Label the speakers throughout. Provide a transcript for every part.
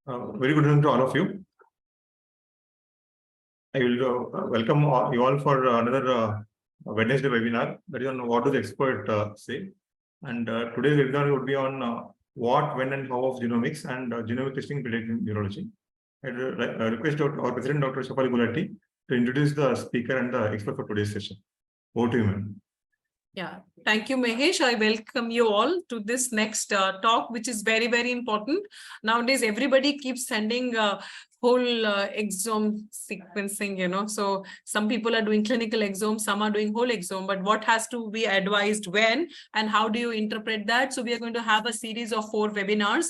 Speaker 1: Very good evening to all of you. I will welcome you all for another Wednesday webinar that is on what do the expert say. And today's webinar would be on what, when, and how of genomics and genomic testing in pediatric neurology. I request our President, Dr. Shefali Gulati, to introduce the speaker and the expert for today's session. Over to you, ma'am.
Speaker 2: Yeah, thank you, Mahesh. I welcome you all to this next talk, which is very, very important. Nowadays, everybody keeps sending whole exome sequencing, so some people are doing clinical exome, some are doing whole exome, but what has to be advised when and how do you interpret that? So we are going to have a series of 4 webinars,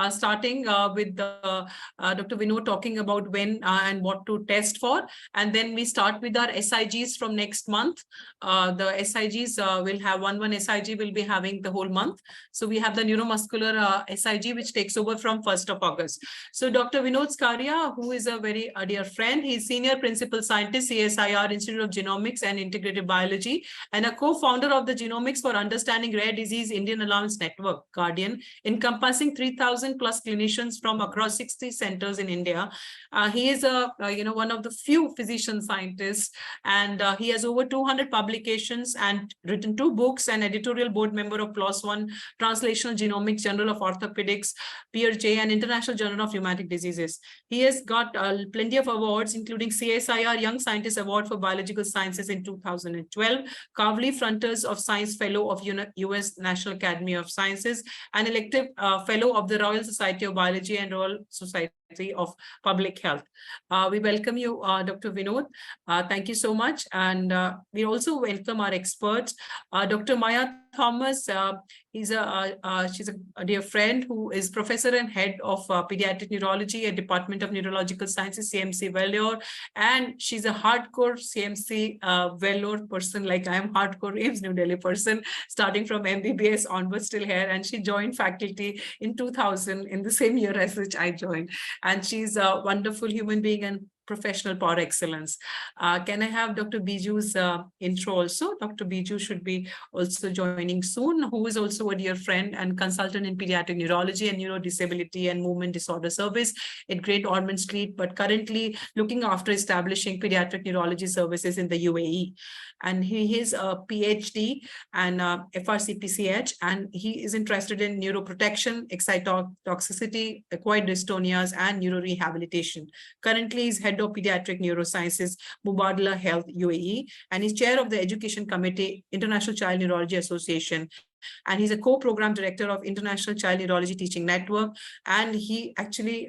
Speaker 2: starting with Dr. Vinod talking about when and what to test for. And then we start with our SIGs from next month. The SIGs will have one SIG will be having the whole month. So we have the neuromuscular SIG, which takes over from 1st of August. So Dr. Vinod Skaria, who is a very dear friend, he's Senior Principal Scientist, CSIR Institute of Genomics and Integrative Biology, and a co-founder of the Genomics for Understanding Rare Disease Indian Alliance Network, Guardian, encompassing 3,000 plus clinicians from across 60 centers in India. He is one of the few physician scientists, and he has over 200 publications and written 2 books, and editorial board member of PLOS ONE, Translational Genomics, Journal of Orthopedics, PRJ, and International Journal of Rheumatic Diseases. He has got plenty of awards, including CSIR Young Scientist Award for Biological Sciences in 2012, Kavli Frontiers of Science Fellow of US National Academy of Sciences, and elective fellow of the Royal Society of Biology and Royal Society of Public Health. We welcome you, Dr. Vinod. Thank you so much. And we also welcome our experts, Dr. Maya Thomas. She's a dear friend who is professor and head of pediatric neurology at Department of Neurological Sciences, CMC Vellore, and she's a hardcore CMC Vellore person, like I am hardcore AIIMS New Delhi person, starting from MBBS onwards till here, and she joined faculty in 2000, in the same year as which I joined, and she's a wonderful human being and professional par excellence. Can I have Dr. Biju's intro also? Dr. Biju should be also joining soon, who is also a dear friend and consultant in pediatric neurology and neurodisability and movement disorder service at Great Ormond Street, but currently looking after establishing pediatric neurology services in the UAE. And he is a PhD and FRCPCH, and he is interested in neuroprotection, excitotoxicity, acquired dystonias, and neurorehabilitation. Currently, he's head of pediatric neurosciences, Mubadala Health UAE, and he's chair of the Education Committee, International Child Neurology Association. And he's a co-program director of International Child Neurology Teaching Network. And he actually,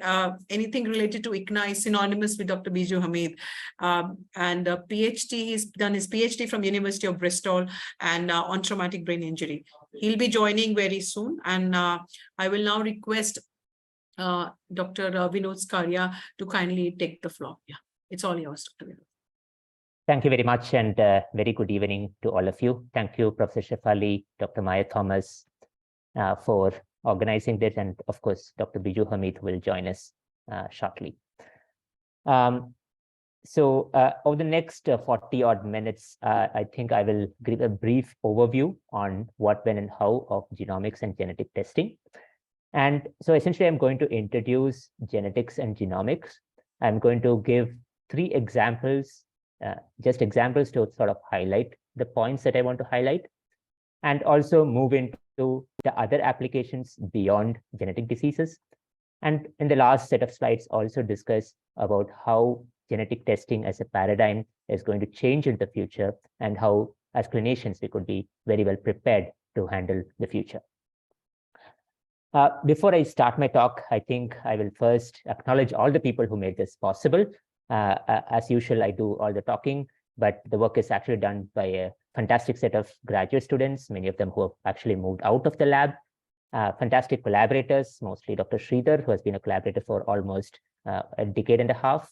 Speaker 2: anything related to ICNA is synonymous with Dr. Biju Hamid. And PhD, he's done his PhD from University of Bristol and on traumatic brain injury. He'll be joining very soon. And I will now request Dr. Vinod Skaria to kindly take the floor. Yeah, it's all yours, Dr. Vinod.
Speaker 3: Thank you very much, and very good evening to all of you. Thank you, Professor Shefali, Dr. Maya Thomas, for organizing this, and of course, Dr. Biju Hamid will join us shortly. So over the next 40 odd minutes, I think I will give a brief overview on what, when, and how of genomics and genetic testing. And so essentially, I'm going to introduce genetics and genomics. I'm going to give 3 examples, just examples to sort of highlight the points that I want to highlight, and also move into the other applications beyond genetic diseases. And in the last set of slides, also discuss about how genetic testing as a paradigm is going to change in the future, and how, as clinicians, we could be very well prepared to handle the future. Before I start my talk, I think I will first acknowledge all the people who made this possible. As usual, I do all the talking, but the work is actually done by a fantastic set of graduate students, many of them who have actually moved out of the lab, fantastic collaborators, mostly Dr. Sridhar, who has been a collaborator for almost a decade and a half,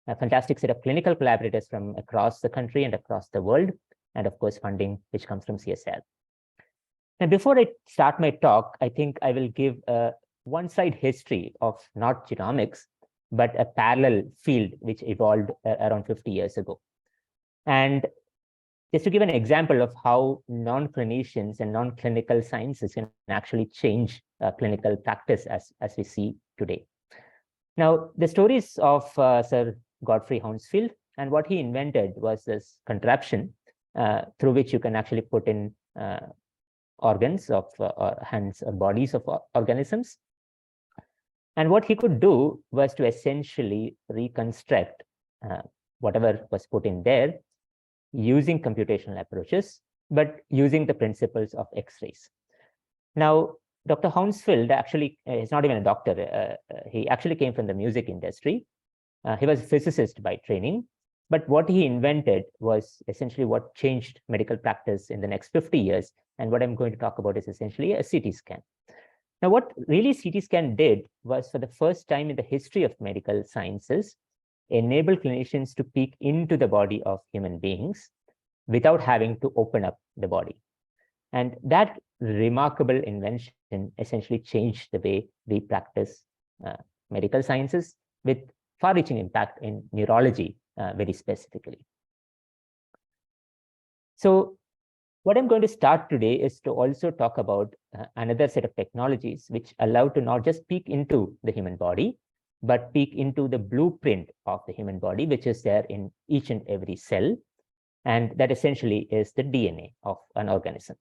Speaker 3: a fantastic set of clinical collaborators from across the country and across the world, and of course, funding which comes from CSL. And before I start my talk, I think I will give a one-side history of not genomics, but a parallel field which evolved around 50 years ago. And just to give an example of how non-clinicians and non-clinical sciences can actually change clinical practice as we see today. Now, the stories of Sir Godfrey Hounsfield, and what he invented was this contraption through which you can actually put in organs of hands or bodies of organisms. And what he could do was to essentially reconstruct whatever was put in there using computational approaches, but using the principles of X-rays. Now, Dr. Hounsfield actually is not even a doctor. He actually came from the music industry. He was a physicist by training, but what he invented was essentially what changed medical practice in the next 50 years. And what I'm going to talk about is essentially a CT scan. Now, what really CT scan did was, for the first time in the history of medical sciences, enable clinicians to peek into the body of human beings without having to open up the body. And that remarkable invention essentially changed the way we practice medical sciences, with far-reaching impact in neurology very specifically. So what I'm going to start today is to also talk about another set of technologies which allow to not just peek into the human body, but peek into the blueprint of the human body, which is there in each and every cell. And that essentially is the DNA of an organism.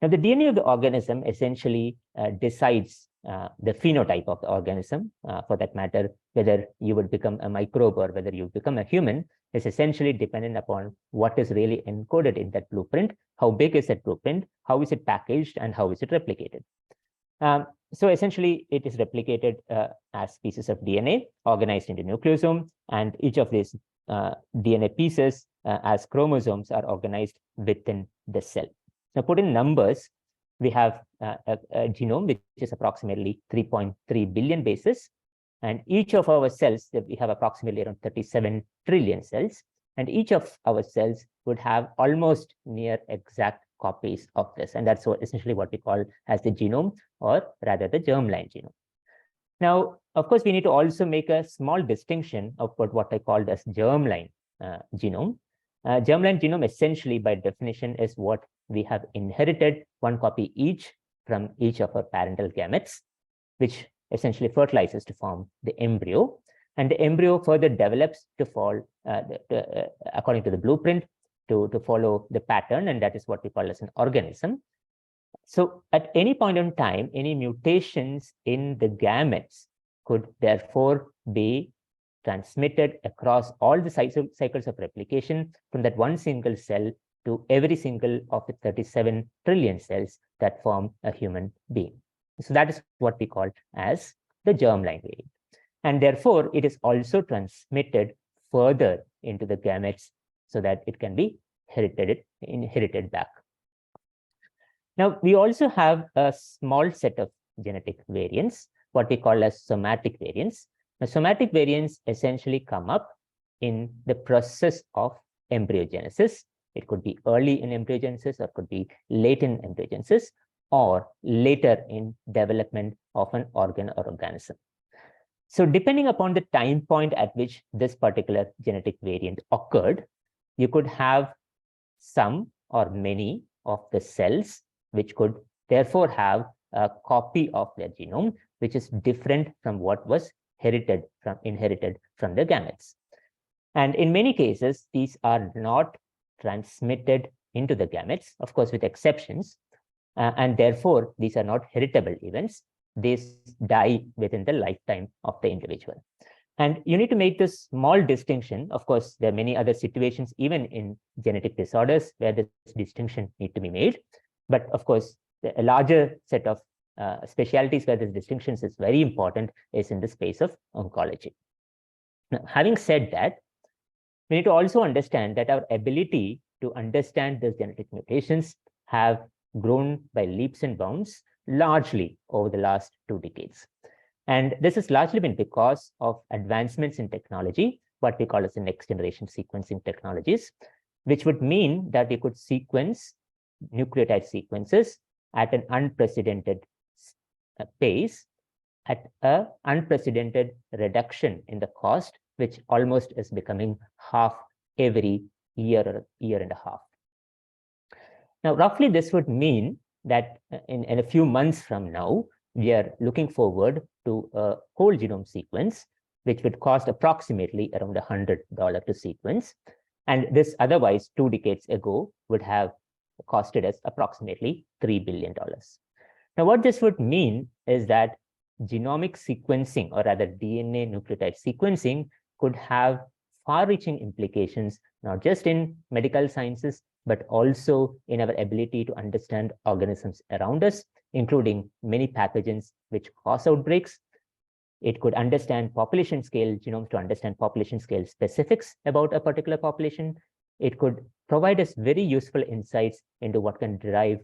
Speaker 3: Now, the DNA of the organism essentially decides the phenotype of the organism. For that matter, whether you would become a microbe or whether you become a human is essentially dependent upon what is really encoded in that blueprint, how big is that blueprint, how is it packaged, and how is it replicated. So essentially, it is replicated as pieces of DNA organized into nucleosome, and each of these DNA pieces as chromosomes are organized within the cell. Now, put in numbers, we have a genome which is approximately 3.3 billion bases, and each of our cells, we have approximately around 37 trillion cells, and each of our cells would have almost near exact copies of this, and that's essentially what we call as the genome, or rather the germline genome. Now, of course, we need to also make a small distinction of what I called as germline genome. Germline genome essentially, by definition, is what we have inherited one copy each from each of our parental gametes, which essentially fertilizes to form the embryo. And the embryo further develops to fall according to the blueprint to follow the pattern, and that is what we call as an organism. So at any point in time, any mutations in the gametes could therefore be transmitted across all the cycles of replication from that one single cell to every single of the 37 trillion cells that form a human being. So that is what we call as the germline variant. And therefore, it is also transmitted further into the gametes so that it can be inherited back. Now, we also have a small set of genetic variants, what we call as somatic variants. Now, somatic variants essentially come up in the process of embryogenesis. It could be early in embryogenesis, or could be late in embryogenesis, or later in development of an organ or organism. So depending upon the time point at which this particular genetic variant occurred, you could have some or many of the cells which could therefore have a copy of their genome, which is different from what was inherited from the gametes. And in many cases, these are not transmitted into the gametes, of course, with exceptions, and therefore these are not heritable events. These die within the lifetime of the individual. And you need to make this small distinction. Of course, there are many other situations, even in genetic disorders, where this distinction needs to be made. But of course, a larger set of specialties where this distinction is very important is in the space of oncology. Now, having said that, we need to also understand that our ability to understand these genetic mutations have grown by leaps and bounds largely over the last 2 decades. And this has largely been because of advancements in technology, what we call as the next generation sequencing technologies, which would mean that we could sequence nucleotide sequences at an unprecedented pace, at an unprecedented reduction in the cost, which almost is becoming half every year or year and a half. Now, roughly this would mean that in a few months from now, we are looking forward to a whole genome sequence which would cost approximately around $100 to sequence. And this otherwise 2 decades ago would have costed us approximately $3 billion. Now, what this would mean is that genomic sequencing, or rather DNA nucleotide sequencing, could have far-reaching implications, not just in medical sciences, but also in our ability to understand organisms around us, including many pathogens which cause outbreaks. It could understand population scale genomes to understand population scale specifics about a particular population. It could provide us very useful insights into what can derive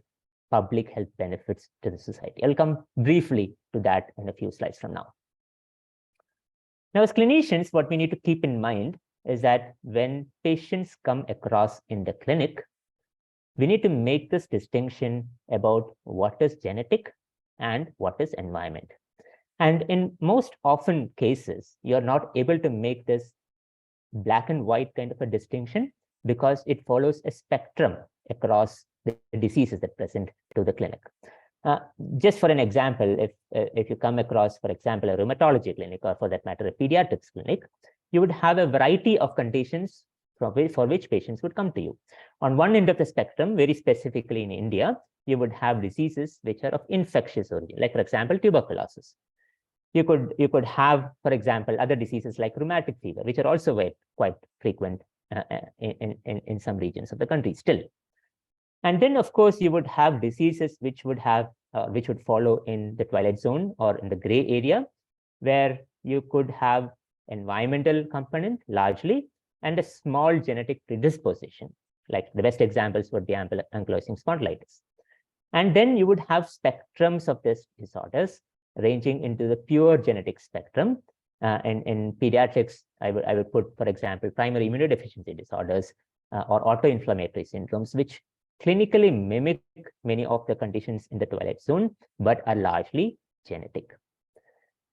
Speaker 3: public health benefits to the society. I'll come briefly to that in a few slides from now. Now, as clinicians, what we need to keep in mind is that when patients come across in the clinic, we need to make this distinction about what is genetic and what is environment. And in most often cases, you're not able to make this black and white kind of a distinction because it follows a spectrum across the diseases that present to the clinic. Just for an example, if you come across, for example, a rheumatology clinic, or for that matter, a pediatrics clinic, you would have a variety of conditions for which patients would come to you. On one end of the spectrum, very specifically in India, you would have diseases which are of infectious origin, like, for example, tuberculosis. You could have, for example, other diseases like rheumatic fever, which are also quite frequent in some regions of the country still. And then, of course, you would have diseases which would follow in the twilight zone or in the gray area, where you could have environmental component largely and a small genetic predisposition. Like the best examples would be ankylosing spondylitis. And then you would have spectrums of these disorders ranging into the pure genetic spectrum. In pediatrics, I would put, for example, primary immunodeficiency disorders or autoinflammatory syndromes, which clinically mimic many of the conditions in the twilight zone, but are largely genetic.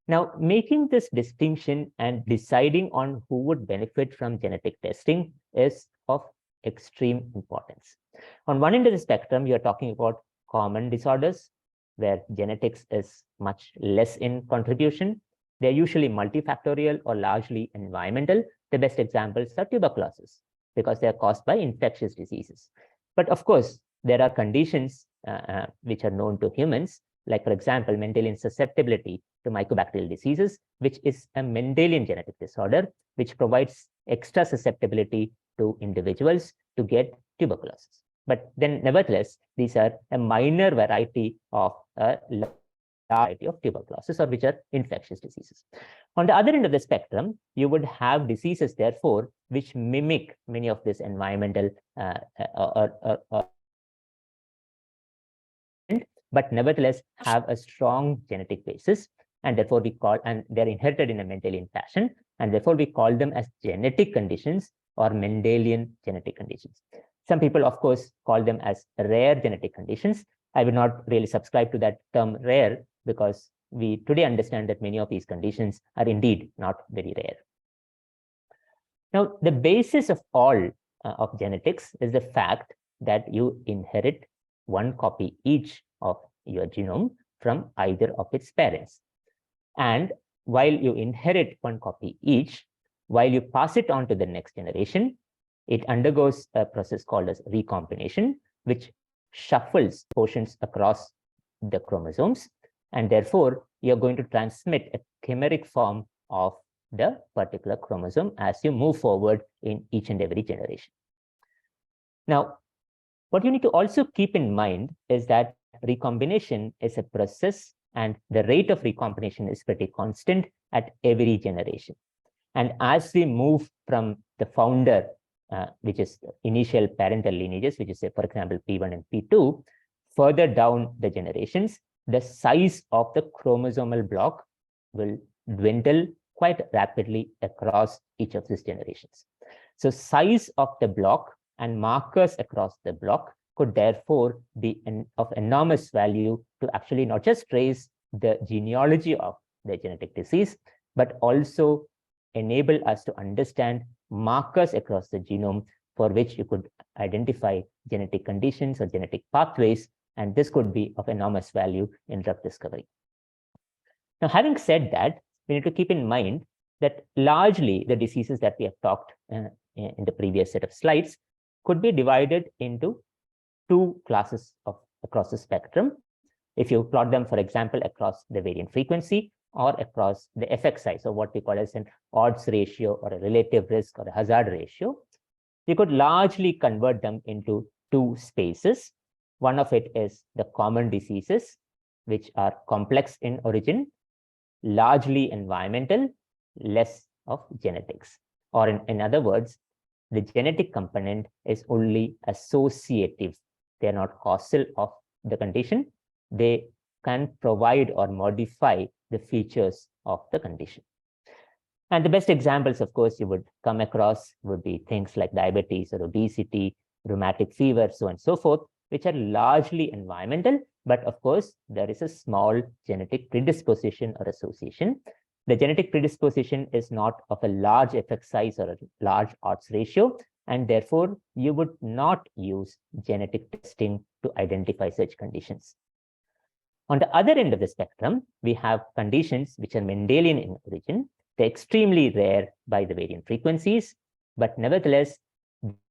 Speaker 3: Now, making this distinction and deciding on who would benefit from genetic testing is of extreme importance. On one end of the spectrum, you're talking about common disorders where genetics is much less in contribution. They're usually multifactorial or largely environmental. The best examples are tuberculosis because they're caused by infectious diseases. But of course, there are conditions which are known to humans, like, for example, Mendelian susceptibility to mycobacterial diseases, which is a Mendelian genetic disorder, which provides extra susceptibility to individuals to get tuberculosis. But then, nevertheless, these are a minor variety of a large variety of tuberculosis, or which are infectious diseases. On the other end of the spectrum, you would have diseases, therefore, which mimic many of these environmental but nevertheless have a strong genetic basis, and therefore they're inherited in a Mendelian fashion, and therefore we call them as genetic conditions or Mendelian genetic conditions. Some people, of course, call them as rare genetic conditions. I would not really subscribe to that term rare, because we today understand that many of these conditions are indeed not very rare. Now, the basis of all of genetics is the fact that you inherit one copy each of your genome from either of its parents. And while you inherit one copy each, while you pass it on to the next generation, it undergoes a process called as recombination, which shuffles portions across the chromosomes. And therefore, you're going to transmit a chimeric form of the particular chromosome as you move forward in each and every generation. Now, what you need to also keep in mind is that recombination is a process, and the rate of recombination is pretty constant at every generation. And as we move from the founder, which is initial parental lineages, which is, say, for example, P1 and P2, further down the generations, the size of the chromosomal block will dwindle quite rapidly across each of these generations. So size of the block and markers across the block could therefore be of enormous value to actually not just trace the genealogy of the genetic disease, but also enable us to understand markers across the genome for which you could identify genetic conditions or genetic pathways, and this could be of enormous value in drug discovery. Now, having said that, we need to keep in mind that largely the diseases that we have talked in the previous set of slides could be divided into two classes across the spectrum. If you plot them, for example, across the variant frequency or across the effect size, or what we call as an odds ratio or a relative risk or a hazard ratio, you could largely convert them into two spaces. One of it is the common diseases, which are complex in origin, largely environmental, less of genetics. Or in other words, the genetic component is only associative. They are not causal of the condition. They can provide or modify the features of the condition. And the best examples, of course, you would come across would be things like diabetes or obesity, rheumatic fever, so on and so forth, which are largely environmental. But of course, there is a small genetic predisposition or association. The genetic predisposition is not of a large effect size or a large odds ratio, and therefore you would not use genetic testing to identify such conditions. On the other end of the spectrum, we have conditions which are Mendelian in origin. They're extremely rare by the variant frequencies, but nevertheless,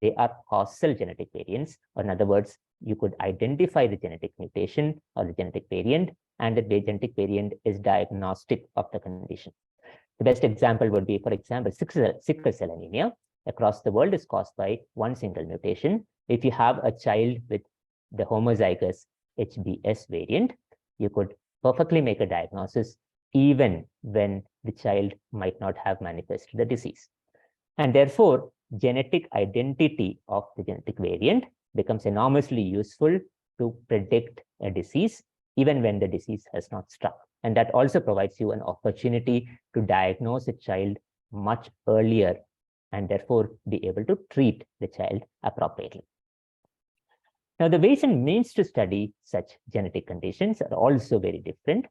Speaker 3: they are causal genetic variants. Or in other words, you could identify the genetic mutation or the genetic variant, and the genetic variant is diagnostic of the condition. The best example would be, for example, sickle cell anemia across the world is caused by one single mutation. If you have a child with the homozygous HBS variant, you could perfectly make a diagnosis even when the child might not have manifested the disease. And therefore, genetic identity of the genetic variant becomes enormously useful to predict a disease, even when the disease has not struck. And that also provides you an opportunity to diagnose a child much earlier and therefore be able to treat the child appropriately. Now, the ways and means to study such genetic conditions are also very different.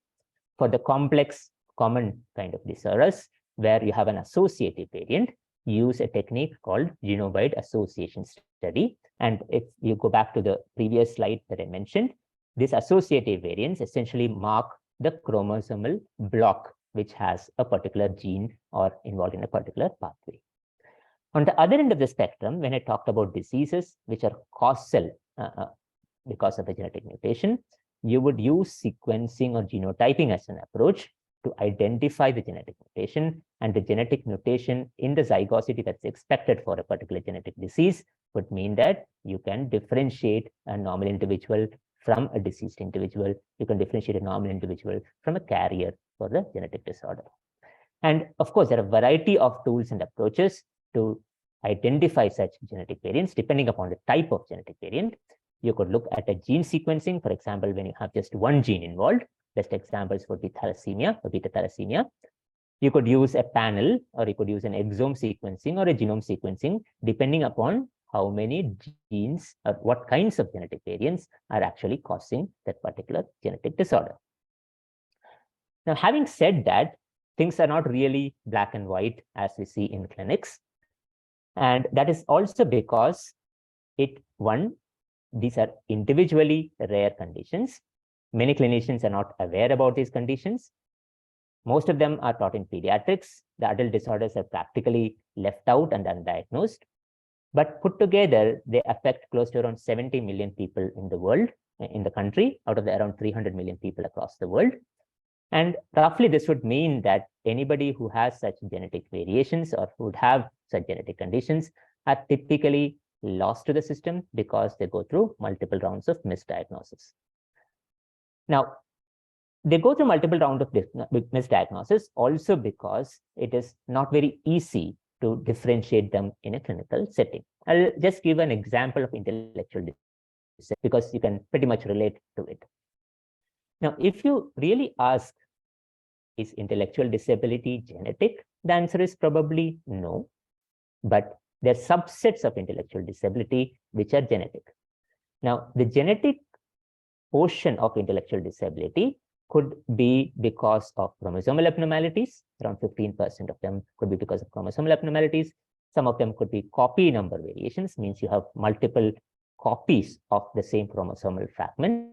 Speaker 3: For the complex, common kind of disorders, where you have an associative variant, use a technique called genome-wide association study. And if you go back to the previous slide that I mentioned, these associative variants essentially mark the chromosomal block which has a particular gene or involved in a particular pathway. On the other end of the spectrum, when I talked about diseases which are causal because of a genetic mutation, you would use sequencing or genotyping as an approach to identify the genetic mutation, and the genetic mutation in the zygosity that's expected for a particular genetic disease would mean that you can differentiate a normal individual from a diseased individual. You can differentiate a normal individual from a carrier for the genetic disorder. And of course, there are a variety of tools and approaches to identify such genetic variants depending upon the type of genetic variant. You could look at a gene sequencing, for example, when you have just one gene involved. Best examples would be thalassemia or beta thalassemia. You could use a panel, or you could use an exome sequencing or a genome sequencing, depending upon how many genes or what kinds of genetic variants are actually causing that particular genetic disorder. Now, having said that, things are not really black and white as we see in clinics. And that is also because these are individually rare conditions. Many clinicians are not aware about these conditions. Most of them are taught in pediatrics. The adult disorders are practically left out and undiagnosed. But put together, they affect close to around 70 million people in the world, in the country, out of the around 300 million people across the world. And roughly, this would mean that anybody who has such genetic variations or who would have such genetic conditions are typically lost to the system because they go through multiple rounds of misdiagnosis. Now, they go through multiple rounds of misdiagnosis also because it is not very easy to differentiate them in a clinical setting. I'll just give an example of intellectual disability because you can pretty much relate to it. Now, if you really ask, is intellectual disability genetic? The answer is probably no, but there are subsets of intellectual disability which are genetic. Now, the genetic portion of intellectual disability could be because of chromosomal abnormalities. Around 15% of them could be because of chromosomal abnormalities. Some of them could be copy number variations, means you have multiple copies of the same chromosomal fragment.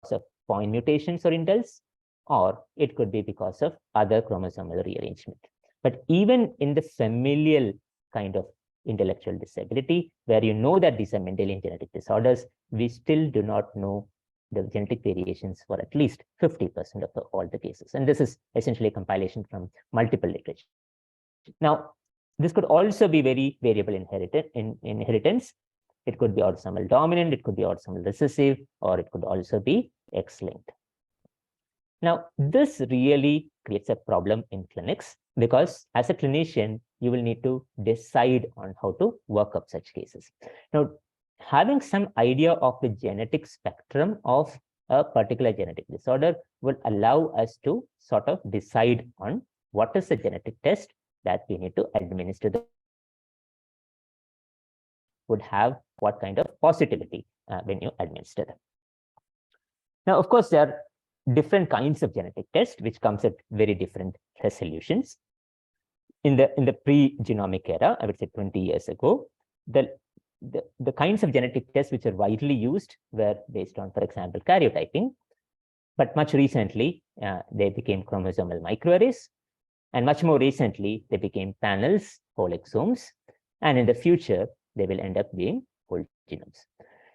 Speaker 3: So point mutations or indels. or it could be because of other chromosomal rearrangement. But even in the familial kind of intellectual disability, where you know that these are Mendelian genetic disorders, we still do not know the genetic variations for at least 50% of all the cases. And this is essentially a compilation from multiple literature. Now, this could also be very variable inheritance. It could be autosomal dominant, it could be autosomal recessive, or it could also be X-linked. Now, this really creates a problem in clinics because as a clinician, you will need to decide on how to work up such cases. Now, having some idea of the genetic spectrum of a particular genetic disorder will allow us to sort of decide on what is the genetic test that we need to administer would have what kind of positivity when you administer them. Now, of course, there are different kinds of genetic tests, which comes at very different resolutions. In the pre-genomic era, I would say 20 years ago, the kinds of genetic tests which are widely used were based on, for example, karyotyping. But much recently, they became chromosomal microarrays. And much more recently, they became panels, whole exomes. And in the future, they will end up being whole genomes.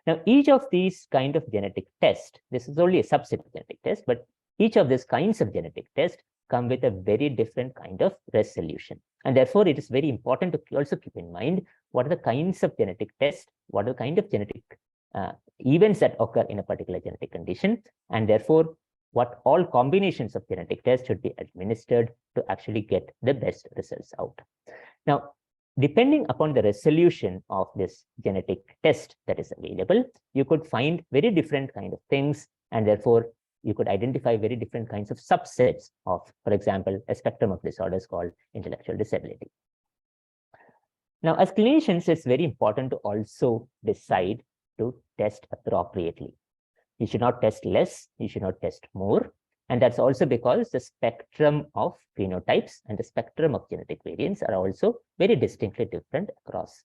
Speaker 3: Now, each of these kind of genetic tests, this is only a subset of genetic tests, but each of these kinds of genetic tests come with a very different kind of resolution. And therefore, it is very important to also keep in mind what are the kinds of genetic tests, what are the kind of genetic events that occur in a particular genetic condition, and therefore, what all combinations of genetic tests should be administered to actually get the best results out. Now, depending upon the resolution of this genetic test that is available, you could find very different kind of things, and therefore you could identify very different kinds of subsets of, for example, a spectrum of disorders called intellectual disability. Now, as clinicians, it's very important to also decide to test appropriately. You should not test less, you should not test more. And that's also because the spectrum of phenotypes and the spectrum of genetic variants are also very distinctly different across.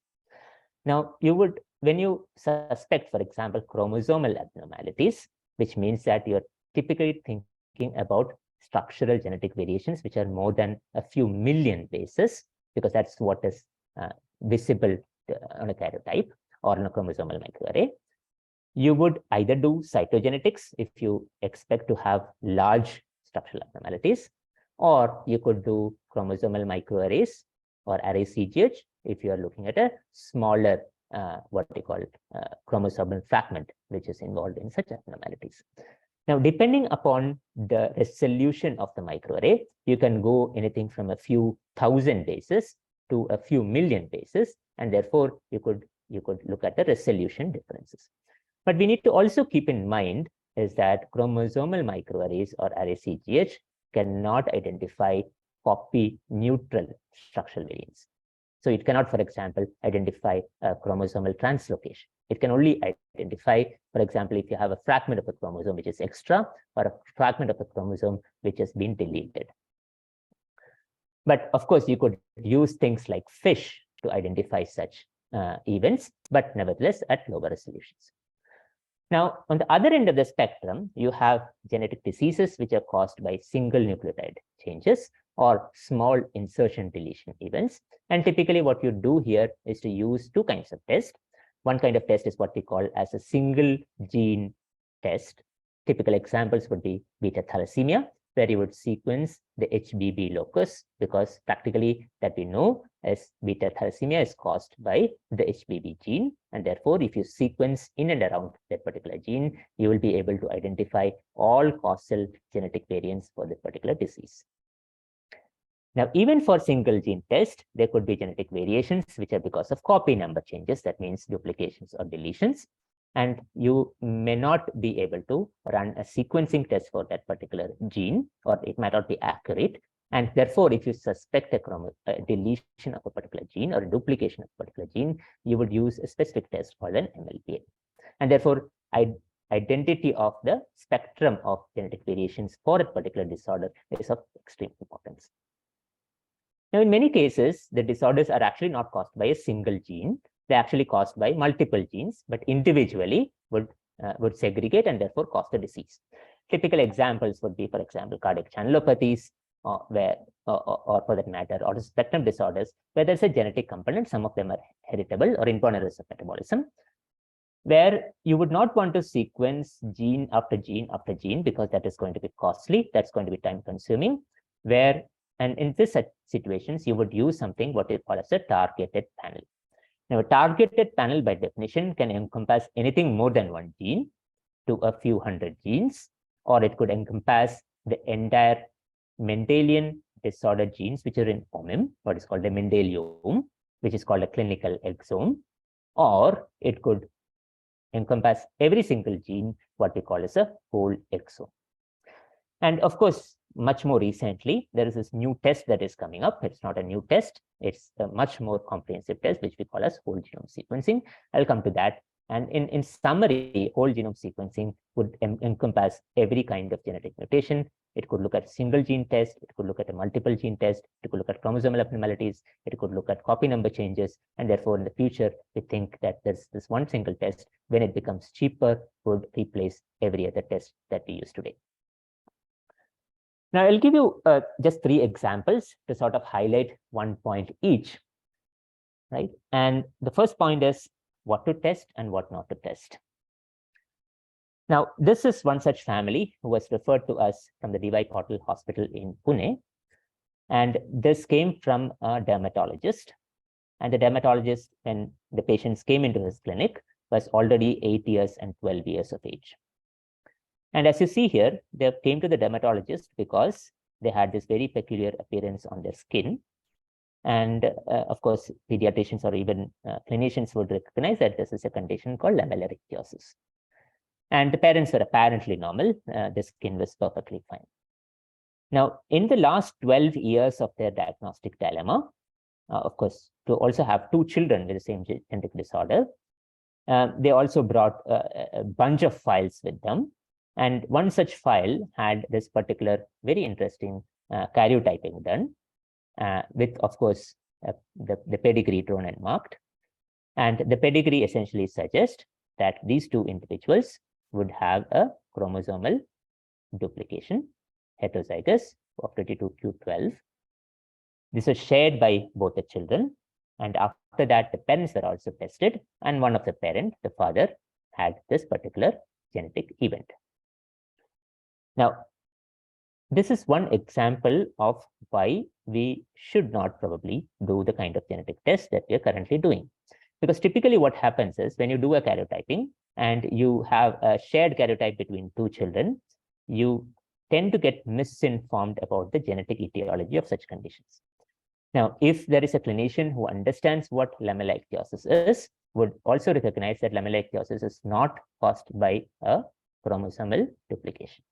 Speaker 3: Now, you would, when you suspect, for example, chromosomal abnormalities, which means that you're typically thinking about structural genetic variations, which are more than a few million bases, because that's what is visible on a karyotype or on a chromosomal microarray. You would either do cytogenetics if you expect to have large structural abnormalities, or you could do chromosomal microarrays or array CGH if you are looking at a smaller, what we call chromosomal fragment, which is involved in such abnormalities. Now, depending upon the resolution of the microarray, you can go anything from a few thousand bases to a few million bases, and therefore you could look at the resolution differences. But we need to also keep in mind is that chromosomal microarrays or array CGH cannot identify copy neutral structural variants. So it cannot, for example, identify a chromosomal translocation. It can only identify, for example, if you have a fragment of a chromosome which is extra or a fragment of a chromosome which has been deleted. But of course, you could use things like FISH to identify such events, but nevertheless at lower resolutions. Now, on the other end of the spectrum, you have genetic diseases which are caused by single nucleotide changes or small insertion deletion events. And typically what you do here is to use two kinds of tests. One kind of test is what we call as a single gene test. Typical examples would be beta thalassemia, where you would sequence the HBB locus, because practically that we know as beta thalassemia is caused by the HBB gene. And therefore, if you sequence in and around that particular gene, you will be able to identify all causal genetic variants for the particular disease. Now, even for single gene test, there could be genetic variations which are because of copy number changes. That means duplications or deletions. And you may not be able to run a sequencing test for that particular gene, or it might not be accurate. And therefore, if you suspect a deletion of a particular gene or a duplication of a particular gene, you would use a specific test called an MLPA. And therefore, identity of the spectrum of genetic variations for a particular disorder is of extreme importance. Now, in many cases, the disorders are actually not caused by a single gene. They're actually caused by multiple genes, but individually would segregate and therefore cause the disease. typical examples would be, for example, cardiac channelopathies, or for that matter, autism spectrum disorders, where there's a genetic component. Some of them are heritable or inborn errors of metabolism, where you would not want to sequence gene after gene after gene, because that is going to be costly, that's going to be time consuming, and in this situations, you would use something what we call as a targeted panel. Now, a targeted panel by definition can encompass anything more than one gene to a few hundred genes, or it could encompass the entire Mendelian disorder genes, which are in OMIM, what is called a Mendeliome, which is called a clinical exome, or it could encompass every single gene, what we call as a whole exome. And of course, much more recently, there is this new test that is coming up. It's not a new test. It's a much more comprehensive test, which we call as whole genome sequencing. I'll come to that. And in summary, whole genome sequencing would encompass every kind of genetic mutation. It could look at a single gene test. It could look at a multiple gene test. It could look at chromosomal abnormalities. It could look at copy number changes. And therefore, in the future, we think that there's this one single test, when it becomes cheaper, would replace every other test that we use today. Now, I'll give you just 3 examples to sort of highlight one point each, right? And the first point is what to test and what not to test. Now, this is one such family who was referred to us from the DY Patil Hospital in Pune. And this came from a dermatologist. And the dermatologist, when the patients came into his clinic, was already 8 years and 12 years of age. And as you see here, they came to the dermatologist because they had this very peculiar appearance on their skin. And of course, pediatricians or even clinicians would recognize that this is a condition called lamellar ichthyosis. And the parents were apparently normal. The skin was perfectly fine. Now, in the last 12 years of their diagnostic dilemma, of course, to also have 2 children with the same genetic disorder, they also brought a bunch of files with them. And one such file had this particular very interesting karyotyping done with, of course, the pedigree drawn and marked. And the pedigree essentially suggests that these 2 individuals would have a chromosomal duplication, heterozygous of 22q12. This was shared by both the children. And after that, the parents were also tested. And one of the parents, the father, had this particular genetic event. Now, this is one example of why we should not probably do the kind of genetic test that we are currently doing. Because typically what happens is when you do a karyotyping and you have a shared karyotype between 2 children, you tend to get misinformed about the genetic etiology of such conditions. Now, if there is a clinician who understands what lamellar ichthyosis is, would also recognize that lamellar ichthyosis is not caused by a chromosomal duplication.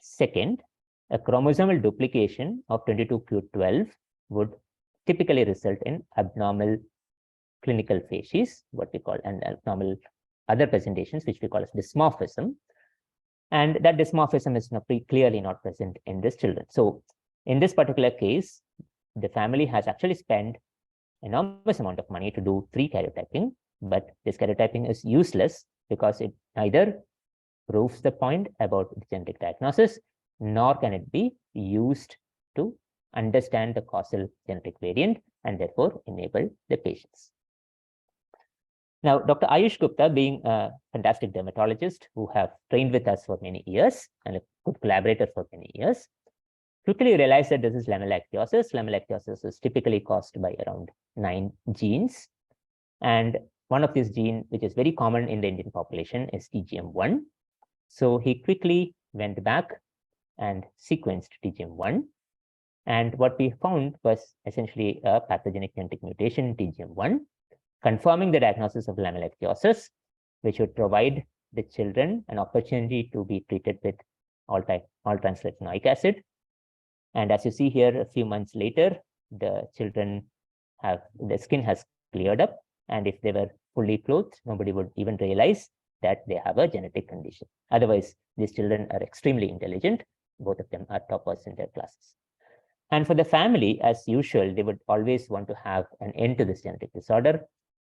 Speaker 3: Second, a chromosomal duplication of 22q12 would typically result in abnormal clinical facies, what we call, and abnormal other presentations, which we call as dysmorphism. And that dysmorphism is clearly not present in these children. So in this particular case, the family has actually spent enormous amount of money to do 3 karyotyping, but this karyotyping is useless because it neither proves the point about the genetic diagnosis, nor can it be used to understand the causal genetic variant and therefore enable the patients. Now, Dr. Ayush Gupta, being a fantastic dermatologist who have trained with us for many years and a good collaborator for many years, quickly realized that this is lamellar ichthyosis. Lamellar ichthyosis is typically caused by around 9 genes. And one of these genes, which is very common in the Indian population, is TGM1. So he quickly went back and sequenced TGM1. And what we found was essentially a pathogenic genetic mutation in TGM1, confirming the diagnosis of lamellar ichthyosis, which would provide the children an opportunity to be treated with all-translitanoic acid. And as you see here, a few months later, the children the skin has cleared up. And if they were fully clothed, nobody would even realize that they have a genetic condition. Otherwise, these children are extremely intelligent. Both of them are toppers in their classes. And for the family, as usual, they would always want to have an end to this genetic disorder.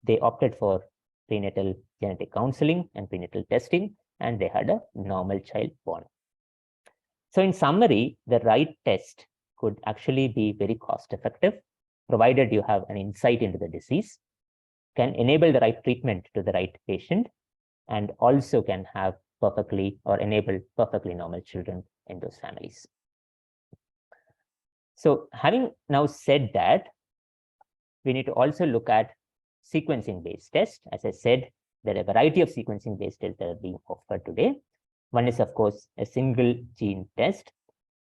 Speaker 3: They opted for prenatal genetic counseling and prenatal testing. and they had a normal child born. So in summary, the right test could actually be very cost effective, provided you have an insight into the disease, can enable the right treatment to the right patient, and also can have perfectly or enable perfectly normal children in those families. So having now said that, we need to also look at sequencing-based tests. As I said, there are a variety of sequencing-based tests that are being offered today. One is, of course, a single gene test,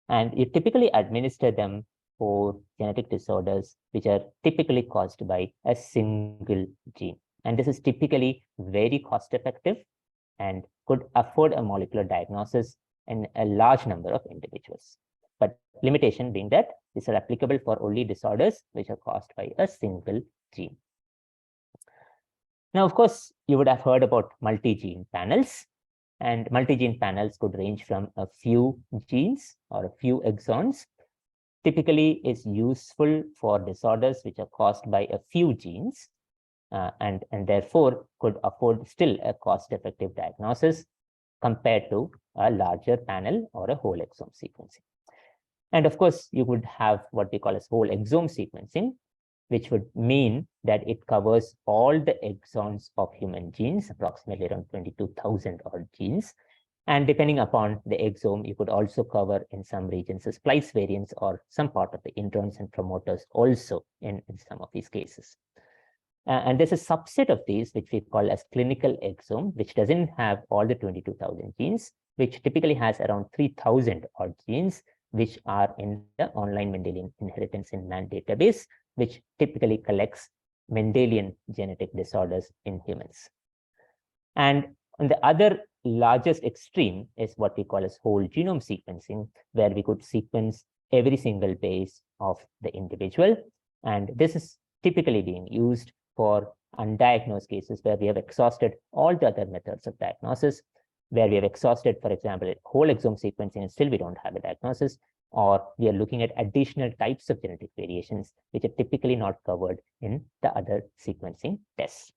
Speaker 3: and you typically administer them for genetic disorders which are typically caused by a single gene. And this is typically very cost-effective and could afford a molecular diagnosis in a large number of individuals. But limitation being that these are applicable for only disorders which are caused by a single gene. Now, of course, you would have heard about multi-gene panels, and multi-gene panels could range from a few genes or a few exons. Typically is useful for disorders which are caused by a few genes, and therefore could afford still a cost-effective diagnosis compared to a larger panel or a whole exome sequencing. And of course, you would have what we call as whole exome sequencing, which would mean that it covers all the exons of human genes, approximately around 22,000 odd genes. And depending upon the exome, you could also cover in some regions the splice variants or some part of the introns and promoters also in some of these cases. And there's a subset of these, which we call as clinical exome, which doesn't have all the 22,000 genes, which typically has around 3,000 odd genes, which are in the online Mendelian inheritance in man database, which typically collects Mendelian genetic disorders in humans. And on the other largest extreme is what we call as whole genome sequencing, where we could sequence every single base of the individual. And this is typically being used for undiagnosed cases where we have exhausted all the other methods of diagnosis, where we have exhausted, for example, whole exome sequencing and still we don't have a diagnosis, or we are looking at additional types of genetic variations which are typically not covered in the other sequencing tests.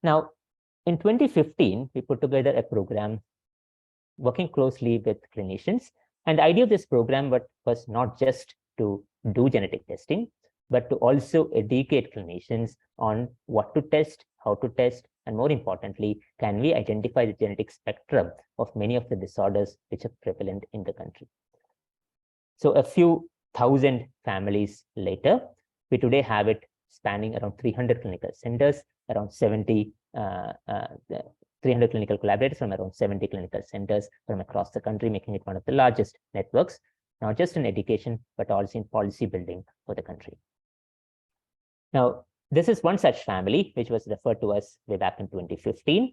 Speaker 3: Now, in 2015, we put together a program working closely with clinicians. And the idea of this program was not just to do genetic testing, but to also educate clinicians on what to test, how to test, and more importantly, can we identify the genetic spectrum of many of the disorders which are prevalent in the country. So a few thousand families later, we today have it spanning around 300 clinical centers, around 70, 300 clinical collaborators from around 70 clinical centers from across the country, making it one of the largest networks, not just in education, but also in policy building for the country. Now, this is one such family, which was referred to us way back in 2015.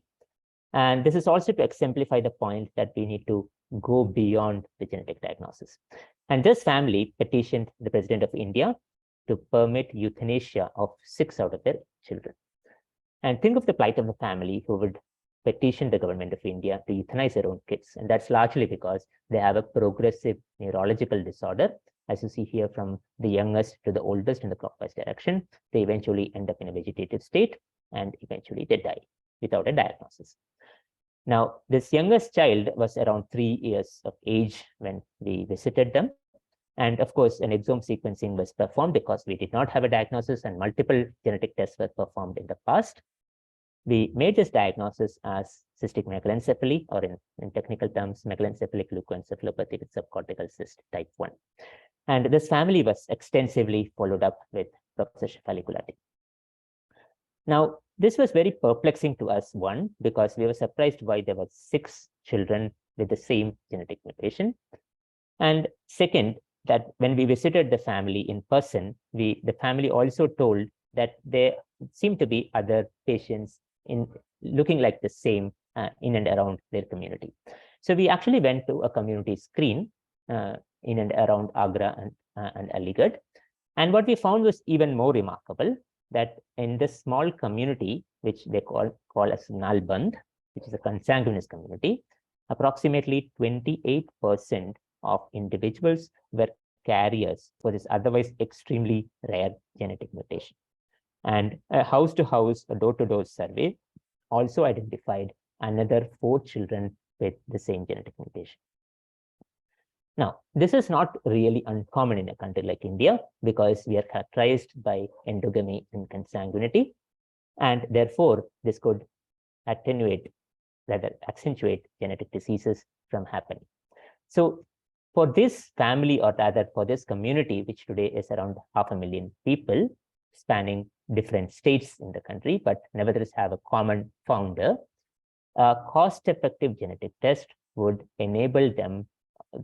Speaker 3: And this is also to exemplify the point that we need to go beyond the genetic diagnosis. And this family petitioned the President of India to permit euthanasia of 6 out of their children. And think of the plight of the family who would petition the government of India to euthanize their own kids. And that's largely because they have a progressive neurological disorder. As you see here, from the youngest to the oldest in the clockwise direction, they eventually end up in a vegetative state and eventually they die without a diagnosis. Now, this youngest child was around 3 years of age when we visited them. And of course, an exome sequencing was performed because we did not have a diagnosis and multiple genetic tests were performed in the past. We made this diagnosis as cystic megalencephaly, or in technical terms, megalencephalic leukoencephalopathy with subcortical cyst type 1. And this family was extensively followed up with Professor Shefali Gulati. Now, this was very perplexing to us, one, because we were surprised why there were 6 children with the same genetic mutation. And second, that when we visited the family in person, the family also told that there seemed to be other patients in looking like the same in and around their community. So we actually went to a community screen in and around Agra and Aligarh. And what we found was even more remarkable, that in this small community, which they call as Nalband, which is a consanguineous community, approximately 28% of individuals were carriers for this otherwise extremely rare genetic mutation. And a house-to-house, a door-to-door survey also identified another 4 children with the same genetic mutation. Now, this is not really uncommon in a country like India because we are characterized by endogamy and consanguinity, and therefore this could attenuate, rather accentuate genetic diseases from happening. So for this family, or rather for this community, which today is around 500,000 people spanning different states in the country, but nevertheless have a common founder, a cost-effective genetic test would enable them,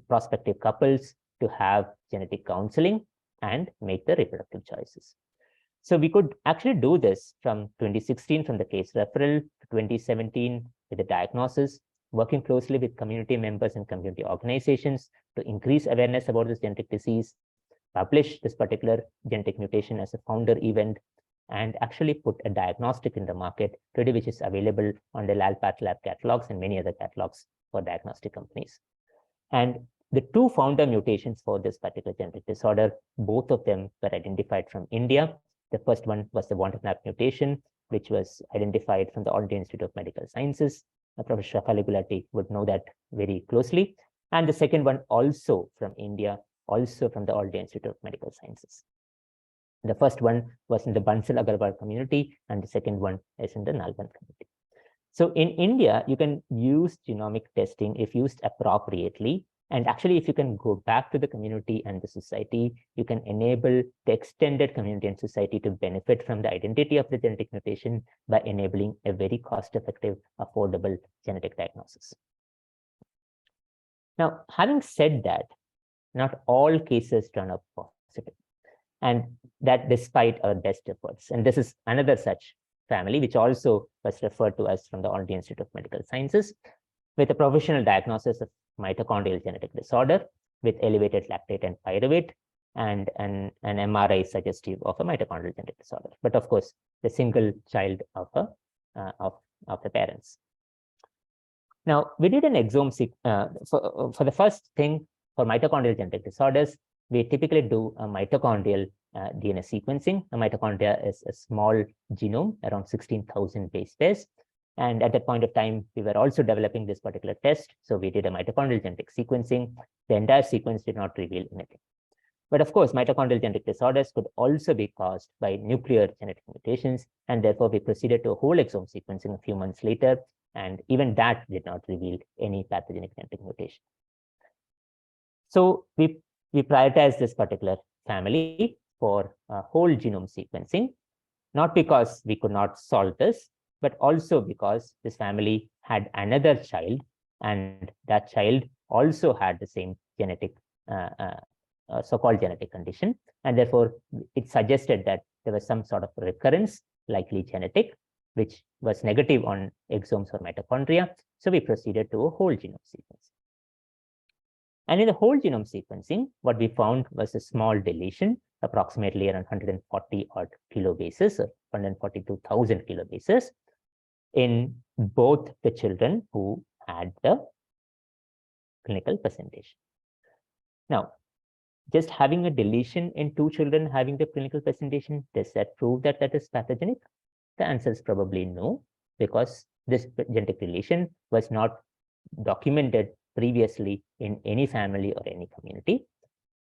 Speaker 3: prospective couples, to have genetic counseling and make the reproductive choices. So we could actually do this from 2016 from the case referral to 2017 with the diagnosis, working closely with community members and community organizations to increase awareness about this genetic disease, publish this particular genetic mutation as a founder event, and actually put a diagnostic in the market today, which is available on the LalPathLab catalogs and many other catalogs for diagnostic companies. And the 2 founder mutations for this particular genetic disorder, both of them were identified from India. The first one was the Wanted-NAP mutation, which was identified from the All India Institute of Medical Sciences. Professor Shafali Gulati would know that very closely. And the second one also from India, also from the All India Institute of Medical Sciences. The first one was in the Bansal Agarwal community, and the second one is in the Nalband community. So in India, you can use genomic testing if used appropriately. And actually, if you can go back to the community and the society, you can enable the extended community and society to benefit from the identity of the genetic mutation by enabling a very cost-effective, affordable genetic diagnosis. Now, having said that, not all cases turn out positive, and that despite our best efforts. And this is another such family, which also was referred to us from the All India Institute of Medical Sciences, with a provisional diagnosis of mitochondrial genetic disorder with elevated lactate and pyruvate, and an MRI suggestive of a mitochondrial genetic disorder. But of course, the single child of the parents. Now, we did an exome for the first thing for mitochondrial genetic disorders. We typically do a mitochondrial DNA sequencing. A mitochondria is a small genome, around 16,000 base pairs. And at that point of time, we were also developing this particular test. So we did a mitochondrial genetic sequencing. The entire sequence did not reveal anything. But of course, mitochondrial genetic disorders could also be caused by nuclear genetic mutations. And therefore, we proceeded to a whole exome sequencing a few months later. And even that did not reveal any pathogenic genetic mutation. So we prioritized this particular family for whole genome sequencing, not because we could not solve this, but also because this family had another child, and that child also had the same genetic, so-called genetic condition. And therefore, it suggested that there was some sort of recurrence, likely genetic, which was negative on exomes for mitochondria. So we proceeded to a whole genome sequencing. And in the whole genome sequencing, what we found was a small deletion, approximately around 140 odd kilobases, or 142,000 kilobases, in both the children who had the clinical presentation. Now, just having a deletion in 2 children having the clinical presentation, does that prove that that is pathogenic? The answer is probably no, because this genetic deletion was not documented previously in any family or any community.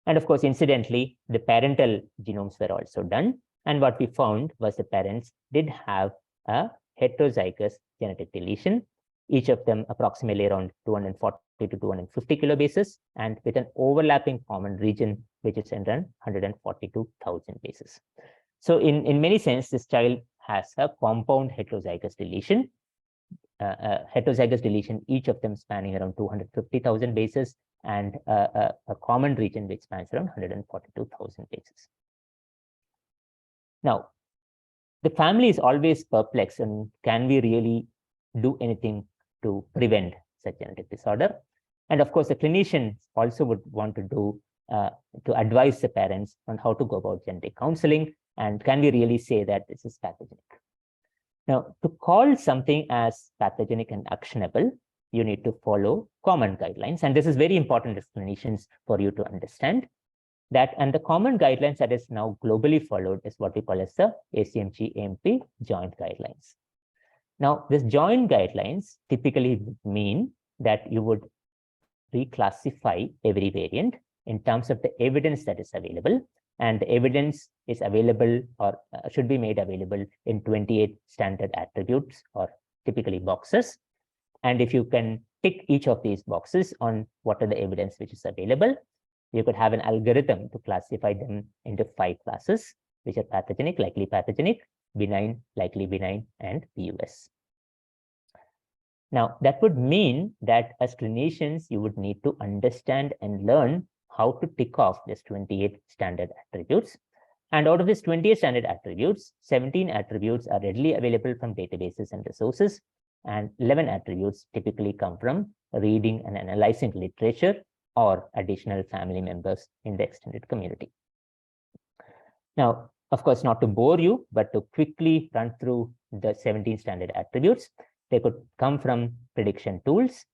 Speaker 3: And of course, incidentally, the parental genomes were also done. And what we found was the parents did have a heterozygous genetic deletion, each of them approximately around 240 to 250 kilobases, and with an overlapping common region, which is around 142,000 bases. So in many sense, this child has a compound heterozygous deletion, each of them spanning around 250,000 bases, and a common region which spans around 142,000 bases. Now, the family is always perplexed, and can we really do anything to prevent such genetic disorder? And of course, the clinicians also would want to do to advise the parents on how to go about genetic counseling, and can we really say that this is pathogenic? Now, to call something as pathogenic and actionable, you need to follow common guidelines. And this is very important as clinicians for you to understand that. And the common guidelines that is now globally followed is what we call as the ACMG AMP joint guidelines. Now, this joint guidelines typically mean that you would reclassify every variant in terms of the evidence that is available, and the evidence is available or should be made available in 28 standard attributes or typically boxes. And if you can tick each of these boxes on what are the evidence which is available, you could have an algorithm to classify them into 5 classes, which are pathogenic, likely pathogenic, benign, likely benign, and PUS. Now, that would mean that as clinicians, you would need to understand and learn how to tick off these 28 standard attributes. And out of these 28 standard attributes, 17 attributes are readily available from databases and resources, and 11 attributes typically come from reading and analyzing literature or additional family members in the extended community. Now, of course, not to bore you, but to quickly run through the 17 standard attributes. They could come from prediction tools,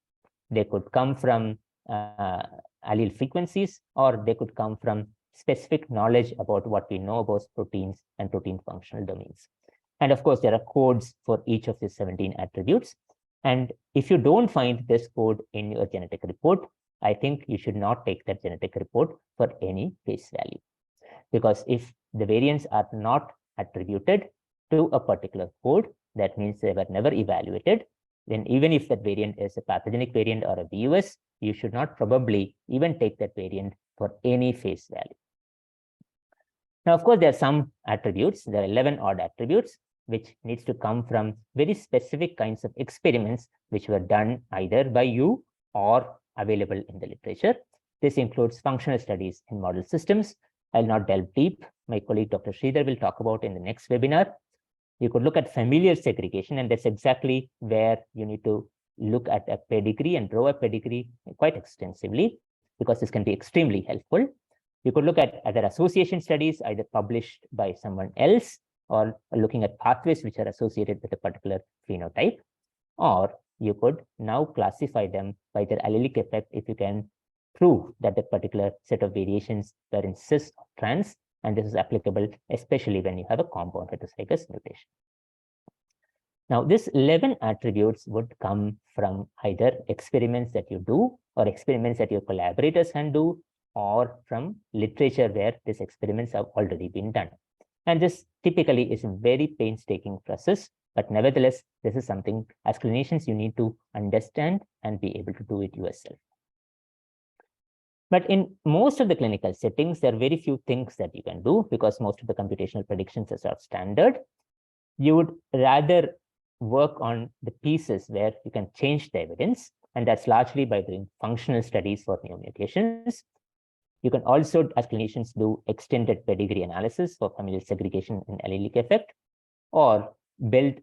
Speaker 3: they could come from allele frequencies, or they could come from specific knowledge about what we know about proteins and protein functional domains. And of course, there are codes for each of these 17 attributes. And if you don't find this code in your genetic report, I think you should not take that genetic report for any face value. Because if the variants are not attributed to a particular code, that means they were never evaluated, then even if that variant is a pathogenic variant or a VUS, you should not probably even take that variant for any face value. Now, of course, there are some attributes, there are 11 odd attributes, which needs to come from very specific kinds of experiments which were done either by you or available in the literature. This includes functional studies in model systems. I'll not delve deep. My colleague, Dr. Sridhar, will talk about in the next webinar. You could look at familial segregation, and that's exactly where you need to look at a pedigree and draw a pedigree quite extensively, because this can be extremely helpful. You could look at other association studies, either published by someone else or looking at pathways which are associated with a particular phenotype, or you could now classify them by their allelic effect if you can prove that the particular set of variations were in cis or trans, and this is applicable especially when you have a compound heterozygous mutation. Now, these 11 attributes would come from either experiments that you do or experiments that your collaborators can do, or from literature where these experiments have already been done. And this typically is a very painstaking process, but nevertheless, this is something as clinicians you need to understand and be able to do it yourself. But in most of the clinical settings, there are very few things that you can do because most of the computational predictions are standard. You would rather work on the pieces where you can change the evidence, and that's largely by doing functional studies for new mutations. You can also, as clinicians, do extended pedigree analysis for familial segregation and allelic effect, or build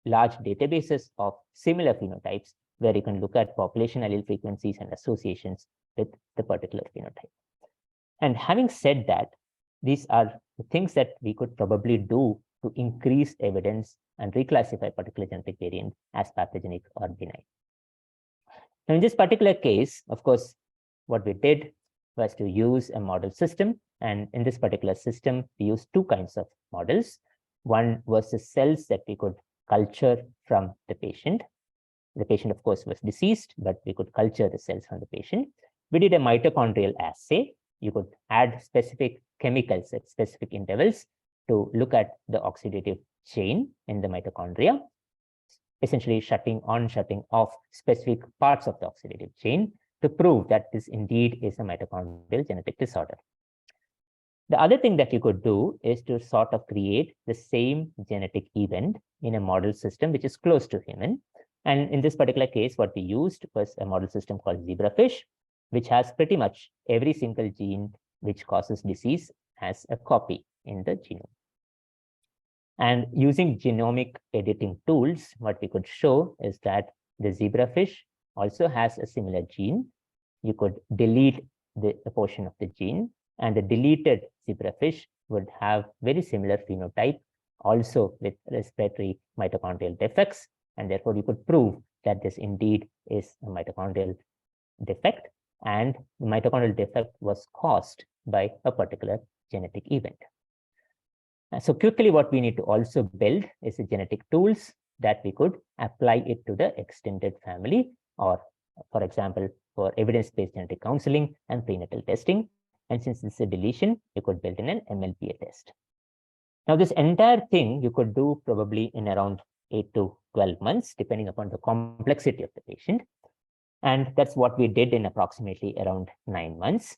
Speaker 3: large databases of similar phenotypes where you can look at population allele frequencies and associations with the particular phenotype. And having said that, these are the things that we could probably do to increase evidence and reclassify particular genetic variant as pathogenic or benign. Now, in this particular case, of course, what we did was to use a model system. And in this particular system, we used two kinds of models. One was the cells that we could culture from the patient. The patient, of course, was deceased, but we could culture the cells from the patient. We did a mitochondrial assay. You could add specific chemicals at specific intervals to look at the oxidative chain in the mitochondria, essentially shutting on, shutting off specific parts of the oxidative chain to prove that this indeed is a mitochondrial genetic disorder. The other thing that you could do is to sort of create the same genetic event in a model system which is close to human. And in this particular case, what we used was a model system called zebrafish, which has pretty much every single gene which causes disease as a copy in the genome. And using genomic editing tools, what we could show is that the zebrafish also has a similar gene. You could delete a portion of the gene, and the deleted zebrafish would have very similar phenotype, also with respiratory mitochondrial defects. And therefore, you could prove that this indeed is a mitochondrial defect, and the mitochondrial defect was caused by a particular genetic event. So quickly, what we need to also build is the genetic tools that we could apply it to the extended family, or for example, for evidence-based genetic counseling and prenatal testing. And since it's a deletion, you could build in an MLPA test. Now, this entire thing you could do probably in around 8 to 12 months, depending upon the complexity of the patient. And that's what we did in approximately around 9 months.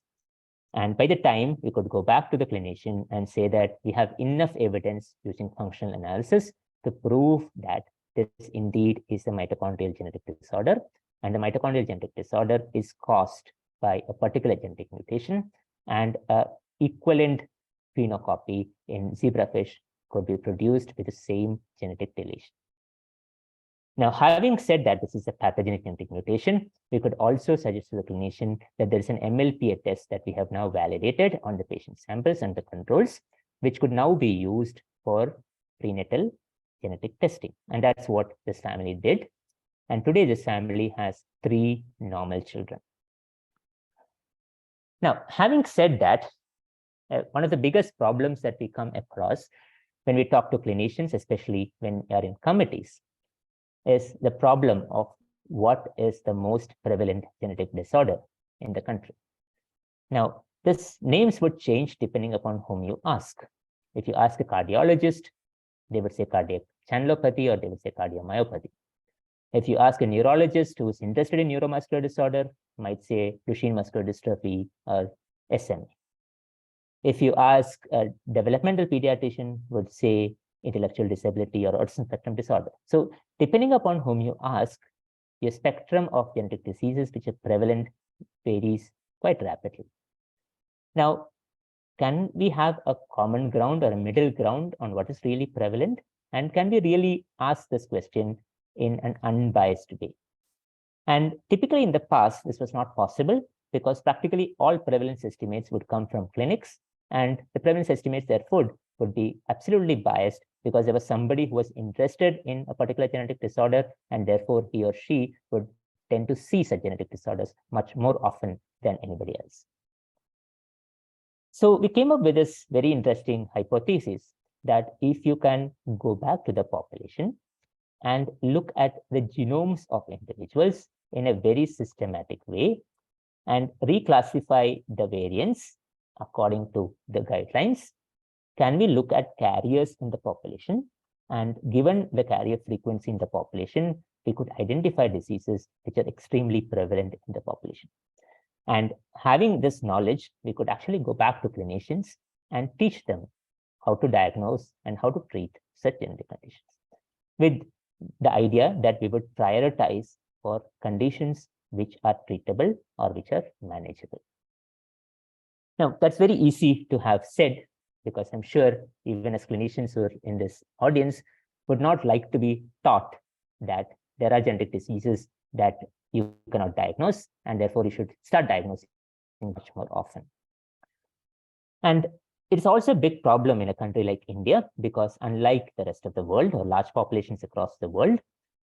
Speaker 3: And by the time we could go back to the clinician and say that we have enough evidence using functional analysis to prove that this indeed is a mitochondrial genetic disorder, and the mitochondrial genetic disorder is caused by a particular genetic mutation, and an equivalent phenocopy in zebrafish could be produced with the same genetic deletion. Now, having said that this is a pathogenic genetic mutation, we could also suggest to the clinician that there is an MLPA test that we have now validated on the patient samples and the controls, which could now be used for prenatal genetic testing. And that's what this family did. And today this family has 3 normal children. Now, having said that, one of the biggest problems that we come across when we talk to clinicians, especially when we are in committees, is the problem of what is the most prevalent genetic disorder in the country. Now, these names would change depending upon whom you ask. If you ask a cardiologist, they would say cardiac channelopathy, or they would say cardiomyopathy. If you ask a neurologist who is interested in neuromuscular disorder, might say Duchenne muscular dystrophy or SMA. If you ask a developmental pediatrician, would say intellectual disability or autism spectrum disorder. So depending upon whom you ask, your spectrum of genetic diseases which are prevalent varies quite rapidly. Now, can we have a common ground or a middle ground on what is really prevalent? And can we really ask this question in an unbiased way? And typically in the past, this was not possible because practically all prevalence estimates would come from clinics, and the prevalence estimates therefore would be absolutely biased because there was somebody who was interested in a particular genetic disorder, and therefore he or she would tend to see such genetic disorders much more often than anybody else. So we came up with this very interesting hypothesis that if you can go back to the population and look at the genomes of individuals in a very systematic way and reclassify the variants according to the guidelines, can we look at carriers in the population? And given the carrier frequency in the population, we could identify diseases which are extremely prevalent in the population. And having this knowledge, we could actually go back to clinicians and teach them how to diagnose and how to treat such genetic conditions, with the idea that we would prioritize for conditions which are treatable or which are manageable. Now, that's very easy to have said, because I'm sure even as clinicians who are in this audience would not like to be taught that there are genetic diseases that you cannot diagnose, and therefore you should start diagnosing much more often. And it's also a big problem in a country like India, because unlike the rest of the world or large populations across the world,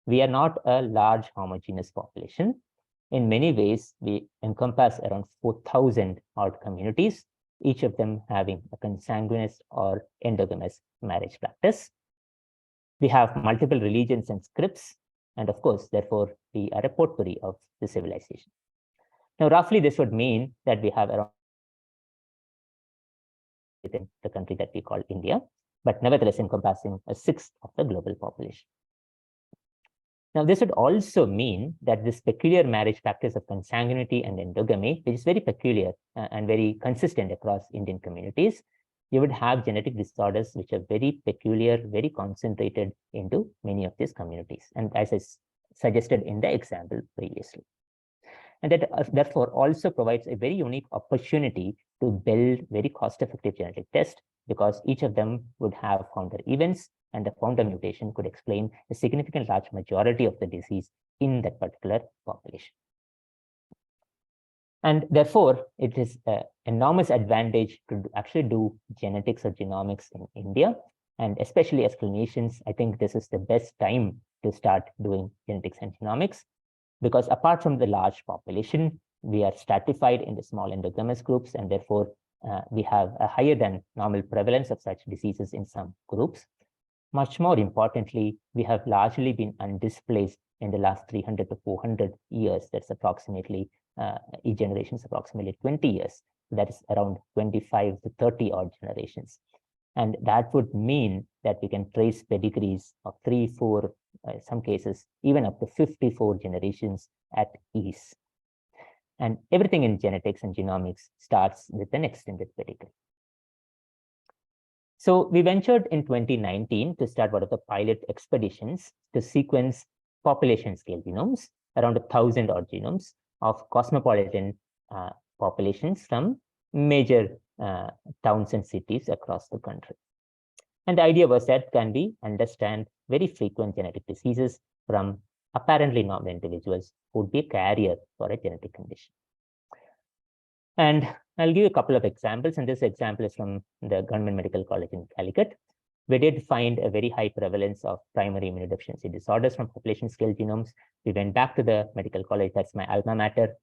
Speaker 3: we are not a large homogeneous population. In many ways, we encompass around 4,000 odd communities, each of them having a consanguineous or endogamous marriage practice. We have multiple religions and scripts, and of course, therefore, we are a potpourri of the civilization. Now, roughly, this would mean that we have around within the country that we call India, but nevertheless encompassing a sixth of the global population. Now, this would also mean that this peculiar marriage practice of consanguinity and endogamy, which is very peculiar and very consistent across Indian communities, you would have genetic disorders which are very peculiar, very concentrated into many of these communities, and as I suggested in the example previously. And that therefore also provides a very unique opportunity to build very cost-effective genetic tests, because each of them would have founder events, and the founder mutation could explain a significant large majority of the disease in that particular population. And therefore, it is an enormous advantage to actually do genetics or genomics in India. And especially as clinicians, I think this is the best time to start doing genetics and genomics, because apart from the large population, we are stratified into small endogamous groups, and therefore we have a higher than normal prevalence of such diseases in some groups. Much more importantly, we have largely been undisplaced in the last 300 to 400 years. That's approximately, each generation is approximately 20 years. That is around 25 to 30 odd generations. And that would mean that we can trace pedigrees of 3, 4, some cases, even up to 54 generations at ease. And everything in genetics and genomics starts with an extended pedigree. So we ventured in 2019 to start one of the pilot expeditions to sequence population scale genomes, around 1,000 odd genomes of cosmopolitan populations from major towns and cities across the country. And the idea was that can we understand very frequent genetic diseases from apparently normal individuals who would be a carrier for a genetic condition. And I'll give you a couple of examples, and this example is from the Government Medical College in Calicut. We did find a very high prevalence of primary immunodeficiency disorders from population scale genomes. We went back to the medical college, that's my alma mater.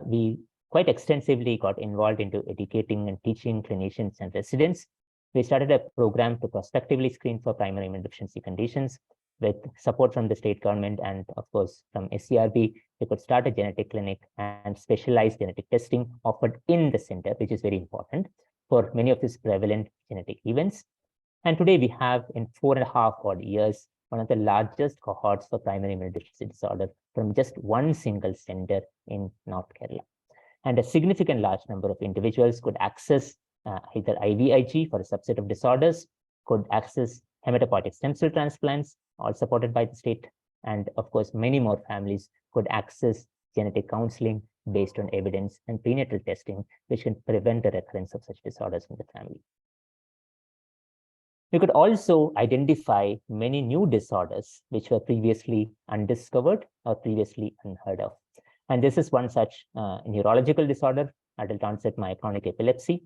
Speaker 3: We quite extensively got involved into educating and teaching clinicians and residents. We started a program to prospectively screen for primary immunodeficiency conditions. With support from the state government and of course from SCRB, we could start a genetic clinic and specialized genetic testing offered in the center, which is very important for many of these prevalent genetic events. And today we have, in 4.5 odd years, one of the largest cohorts for primary immunodeficiency disorder from just one single center in North Kerala. And a significant large number of individuals could access either IVIG for a subset of disorders, could access hematopoietic stem cell transplants, all supported by the state. And of course, many more families could access genetic counseling based on evidence and prenatal testing, which can prevent the recurrence of such disorders in the family. We could also identify many new disorders which were previously undiscovered or previously unheard of. And this is one such neurological disorder, adult onset myoclonic epilepsy.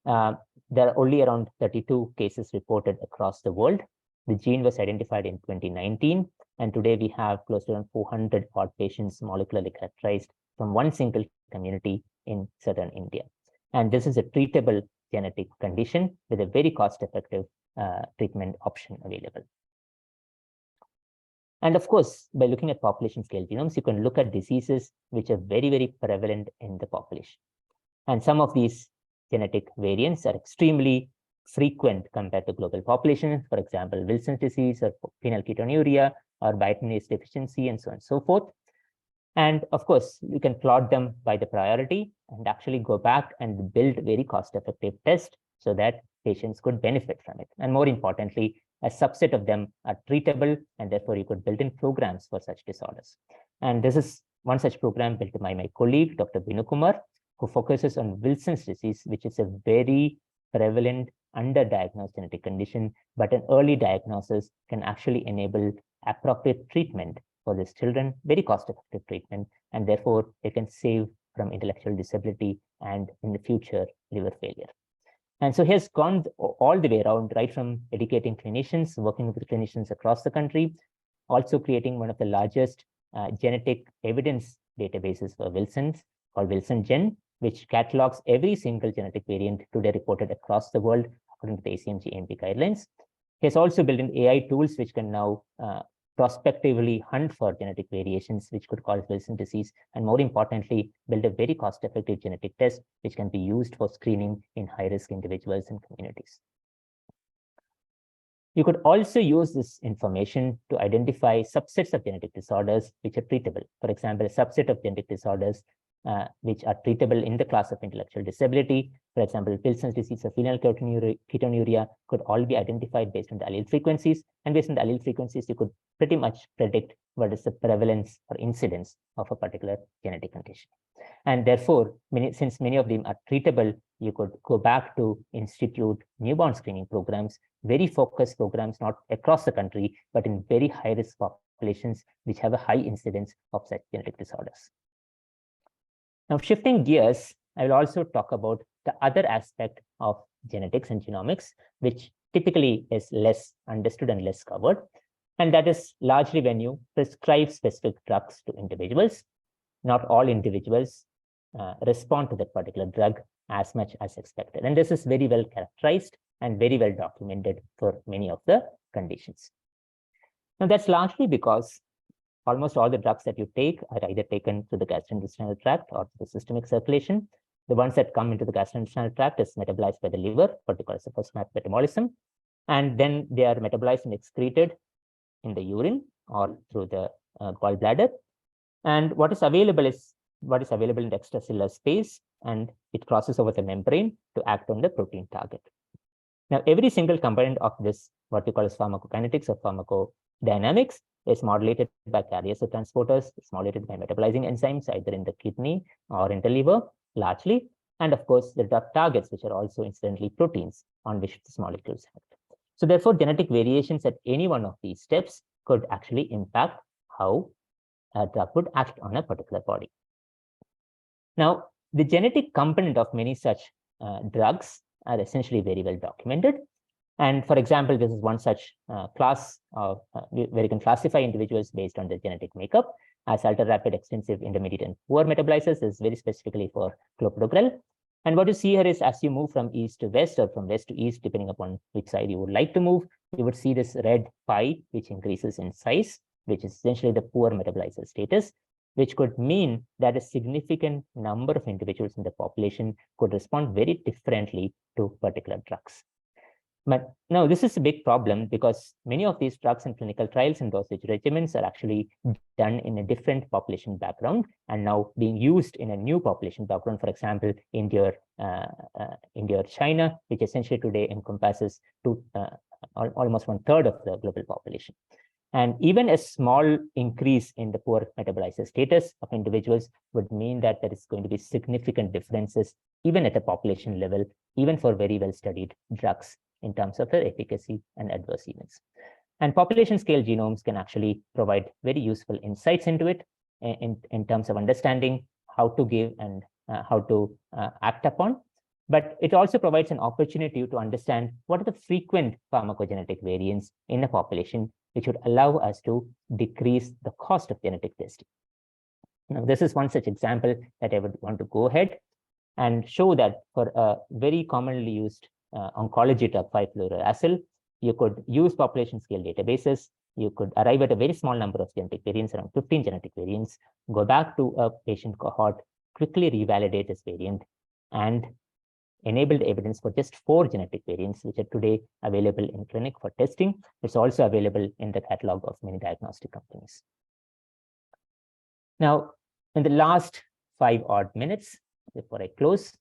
Speaker 3: There are only around 32 cases reported across the world. The gene was identified in 2019, and today we have close to 400 odd patients molecularly characterized from one single community in southern India. And this is a treatable genetic condition with a very cost-effective treatment option available. And of course, by looking at population scale genomes, you can look at diseases which are very, very prevalent in the population. And some of these genetic variants are extremely frequent compared to global population. For example, Wilson's disease or phenylketonuria or biotinase deficiency and so on and so forth. And of course, you can plot them by the priority and actually go back and build very cost-effective tests so that patients could benefit from it. And more importantly, a subset of them are treatable, and therefore you could build in programs for such disorders. And this is one such program built by my colleague, Dr. Binu Kumar, who focuses on Wilson's disease, which is a very prevalent, underdiagnosed genetic condition, but an early diagnosis can actually enable appropriate treatment for these children, very cost-effective treatment, and therefore they can save from intellectual disability and in the future, liver failure. And so he has gone all the way around, right from educating clinicians, working with clinicians across the country, also creating one of the largest genetic evidence databases for Wilson's, called WilsonGen, which catalogs every single genetic variant today reported across the world according to the ACMG AMP guidelines. He has also built in AI tools which can now prospectively hunt for genetic variations which could cause Wilson disease, and more importantly, build a very cost-effective genetic test which can be used for screening in high-risk individuals and communities. You could also use this information to identify subsets of genetic disorders which are treatable. For example, a subset of genetic disorders which are treatable in the class of intellectual disability. For example, Wilson's disease or phenylketonuria could all be identified based on the allele frequencies. And based on the allele frequencies, you could pretty much predict what is the prevalence or incidence of a particular genetic condition. And therefore, since many of them are treatable, you could go back to institute newborn screening programs, very focused programs, not across the country, but in very high-risk populations which have a high incidence of such genetic disorders. Now, shifting gears, I will also talk about the other aspect of genetics and genomics, which typically is less understood and less covered. And that is largely when you prescribe specific drugs to individuals. Not all individuals respond to that particular drug as much as expected. And this is very well characterized and very well documented for many of the conditions. Now, that's largely because almost all the drugs that you take are either taken through the gastrointestinal tract or the systemic circulation. The ones that come into the gastrointestinal tract is metabolized by the liver, what we call as the first metabolism. And then they are metabolized and excreted in the urine or through the gallbladder. And what is available in the extracellular space, and it crosses over the membrane to act on the protein target. Now, every single component of this, what we call as pharmacokinetics or pharmacodynamics, is modulated by carriers or transporters. It's modulated by metabolizing enzymes, either in the kidney or in the liver, largely. And of course, the drug targets, which are also incidentally proteins on which these molecules act. So therefore, genetic variations at any one of these steps could actually impact how a drug would act on a particular body. Now, the genetic component of many such drugs are essentially very well documented. And for example, this is one such class of where you can classify individuals based on their genetic makeup as ultra-rapid, extensive, intermediate, and poor metabolizers. This is very specifically for clopidogrel. And what you see here is as you move from east to west or from west to east, depending upon which side you would like to move, you would see this red pie, which increases in size, which is essentially the poor metabolizer status, which could mean that a significant number of individuals in the population could respond very differently to particular drugs. But now this is a big problem because many of these drugs in clinical trials and dosage regimens are actually done in a different population background and now being used in a new population background. For example, India or China, which essentially today encompasses almost 1/3 of the global population. And even a small increase in the poor metabolizer status of individuals would mean that there is going to be significant differences, even at the population level, even for very well-studied drugs, in terms of their efficacy and adverse events. And population scale genomes can actually provide very useful insights into it in terms of understanding how to give and how to act upon. But it also provides an opportunity to understand what are the frequent pharmacogenetic variants in a population, which would allow us to decrease the cost of genetic testing. Now, this is one such example that I would want to go ahead and show that for a very commonly used oncology drug 5-fluorouracil, you could use population scale databases. You could arrive at a very small number of genetic variants, around 15 genetic variants, go back to a patient cohort, quickly revalidate this variant, and enable the evidence for just 4 genetic variants, which are today available in clinic for testing. It's also available in the catalog of many diagnostic companies. Now, in the last 5 odd minutes before I close,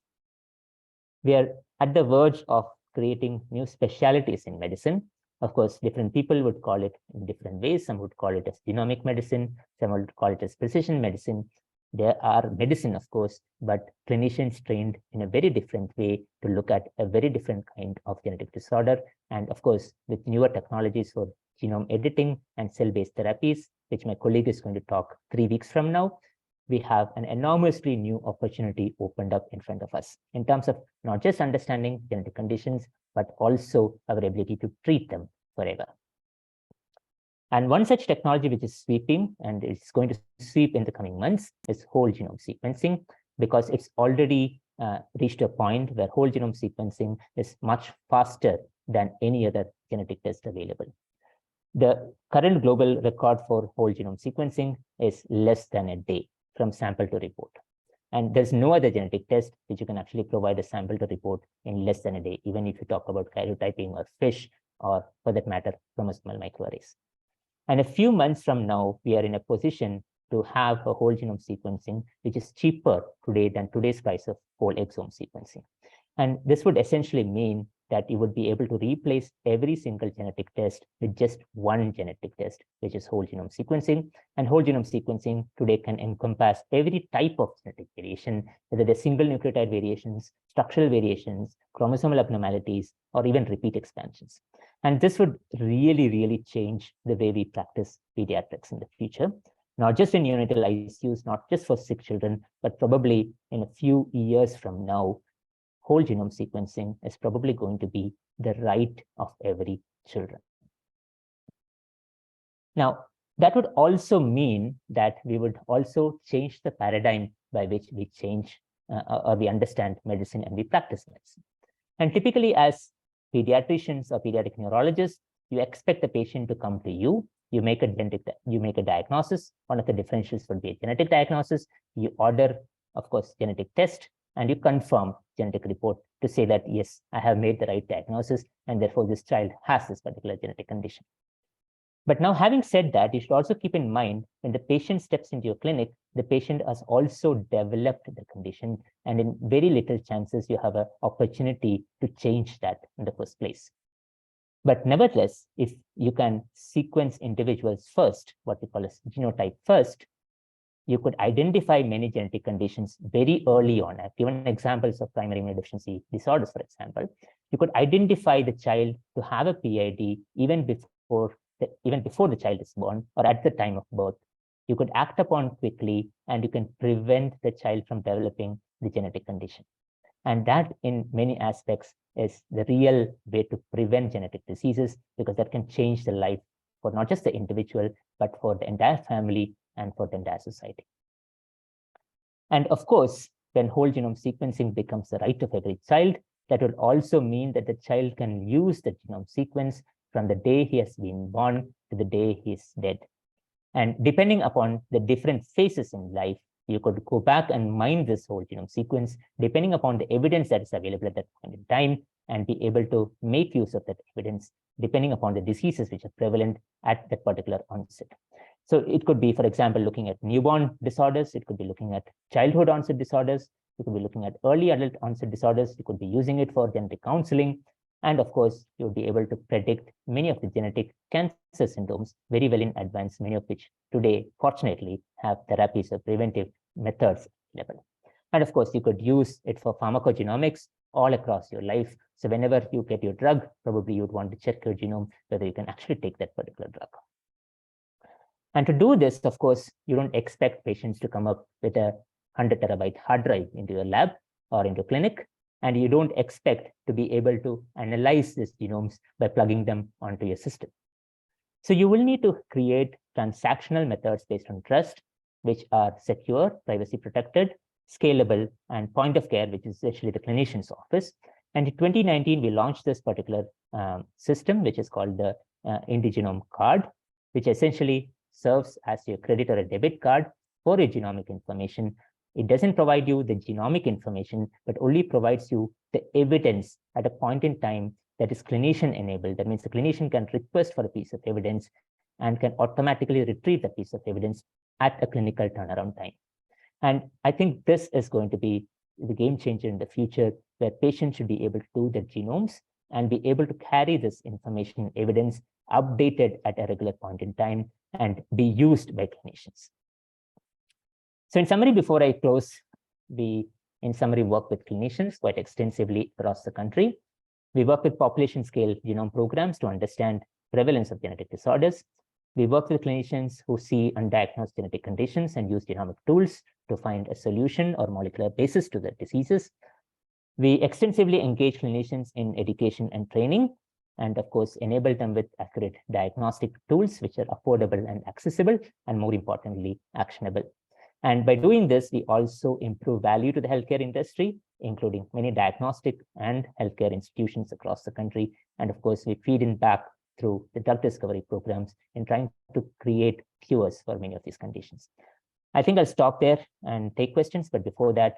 Speaker 3: we are at the verge of creating new specialties in medicine. Of course, different people would call it in different ways. Some would call it as genomic medicine. Some would call it as precision medicine. There are medicine, of course, but clinicians trained in a very different way to look at a very different kind of genetic disorder. And of course, with newer technologies for genome editing and cell-based therapies, which my colleague is going to talk 3 weeks from now, we have an enormously new opportunity opened up in front of us in terms of not just understanding genetic conditions, but also our ability to treat them forever. And one such technology which is sweeping, and it's going to sweep in the coming months, is whole genome sequencing, because it's already reached a point where whole genome sequencing is much faster than any other genetic test available. The current global record for whole genome sequencing is less than a day from sample to report. And there's no other genetic test which you can actually provide a sample to report in less than a day, even if you talk about karyotyping or FISH, or for that matter, chromosomal microarrays. And a few months from now, we are in a position to have a whole genome sequencing, which is cheaper today than today's price of whole exome sequencing. And this would essentially mean that you would be able to replace every single genetic test with just one genetic test, which is whole genome sequencing. And whole genome sequencing today can encompass every type of genetic variation, whether they're single nucleotide variations, structural variations, chromosomal abnormalities, or even repeat expansions. And this would really, really change the way we practice pediatrics in the future, not just in neonatal ICUs, not just for sick children, but probably in a few years from now, whole genome sequencing is probably going to be the right of every children. Now, that would also mean that we would also change the paradigm by which we change or we understand medicine and we practice medicine. And typically, as pediatricians or pediatric neurologists, you expect the patient to come to you. You make a diagnosis. One of the differentials would be a genetic diagnosis. You order, of course, genetic test, and you confirm genetic report to say that, yes, I have made the right diagnosis, and therefore this child has this particular genetic condition. But now, having said that, you should also keep in mind when the patient steps into your clinic, the patient has also developed the condition, and in very little chances you have an opportunity to change that in the first place. But nevertheless, if you can sequence individuals first, what we call as genotype first, you could identify many genetic conditions very early on. I've given examples of primary immunodeficiency disorders, for example. You could identify the child to have a PID even before the child is born or at the time of birth. You could act upon quickly, and you can prevent the child from developing the genetic condition. And that, in many aspects, is the real way to prevent genetic diseases, because that can change the life for not just the individual, but for the entire family and for the entire society. And of course, when whole genome sequencing becomes the right of every child, that will also mean that the child can use the genome sequence from the day he has been born to the day he is dead. And depending upon the different phases in life, you could go back and mine this whole genome sequence, depending upon the evidence that is available at that point in time, and be able to make use of that evidence, depending upon the diseases which are prevalent at that particular onset. So it could be, for example, looking at newborn disorders. It could be looking at childhood onset disorders. You could be looking at early adult onset disorders. You could be using it for genetic counseling. And of course, you'll be able to predict many of the genetic cancer symptoms very well in advance, many of which today, fortunately, have therapies or preventive methods available. And of course, you could use it for pharmacogenomics all across your life. So whenever you get your drug, probably you'd want to check your genome, whether you can actually take that particular drug. And to do this, of course, you don't expect patients to come up with a 100 terabyte hard drive into your lab or into clinic. And you don't expect to be able to analyze these genomes by plugging them onto your system. So you will need to create transactional methods based on trust, which are secure, privacy protected, scalable, and point of care, which is actually the clinician's office. And in 2019, we launched this particular system, which is called the IndiGenome card, which essentially serves as your credit or a debit card for your genomic information. It doesn't provide you the genomic information, but only provides you the evidence at a point in time that is clinician enabled. That means the clinician can request for a piece of evidence and can automatically retrieve that piece of evidence at a clinical turnaround time. And I think this is going to be the game changer in the future, where patients should be able to do their genomes and be able to carry this information evidence updated at a regular point in time and be used by clinicians. So in summary, before I close, we work with clinicians quite extensively across the country. We work with population scale genome programs to understand prevalence of genetic disorders. We work with clinicians who see undiagnosed genetic conditions and use genomic tools to find a solution or molecular basis to the diseases. We extensively engage clinicians in education and training, and of course, enable them with accurate diagnostic tools, which are affordable and accessible, and more importantly, actionable. And by doing this, we also improve value to the healthcare industry, including many diagnostic and healthcare institutions across the country. And of course, we feed in back through the drug discovery programs in trying to create cures for many of these conditions. I think I'll stop there and take questions. But before that,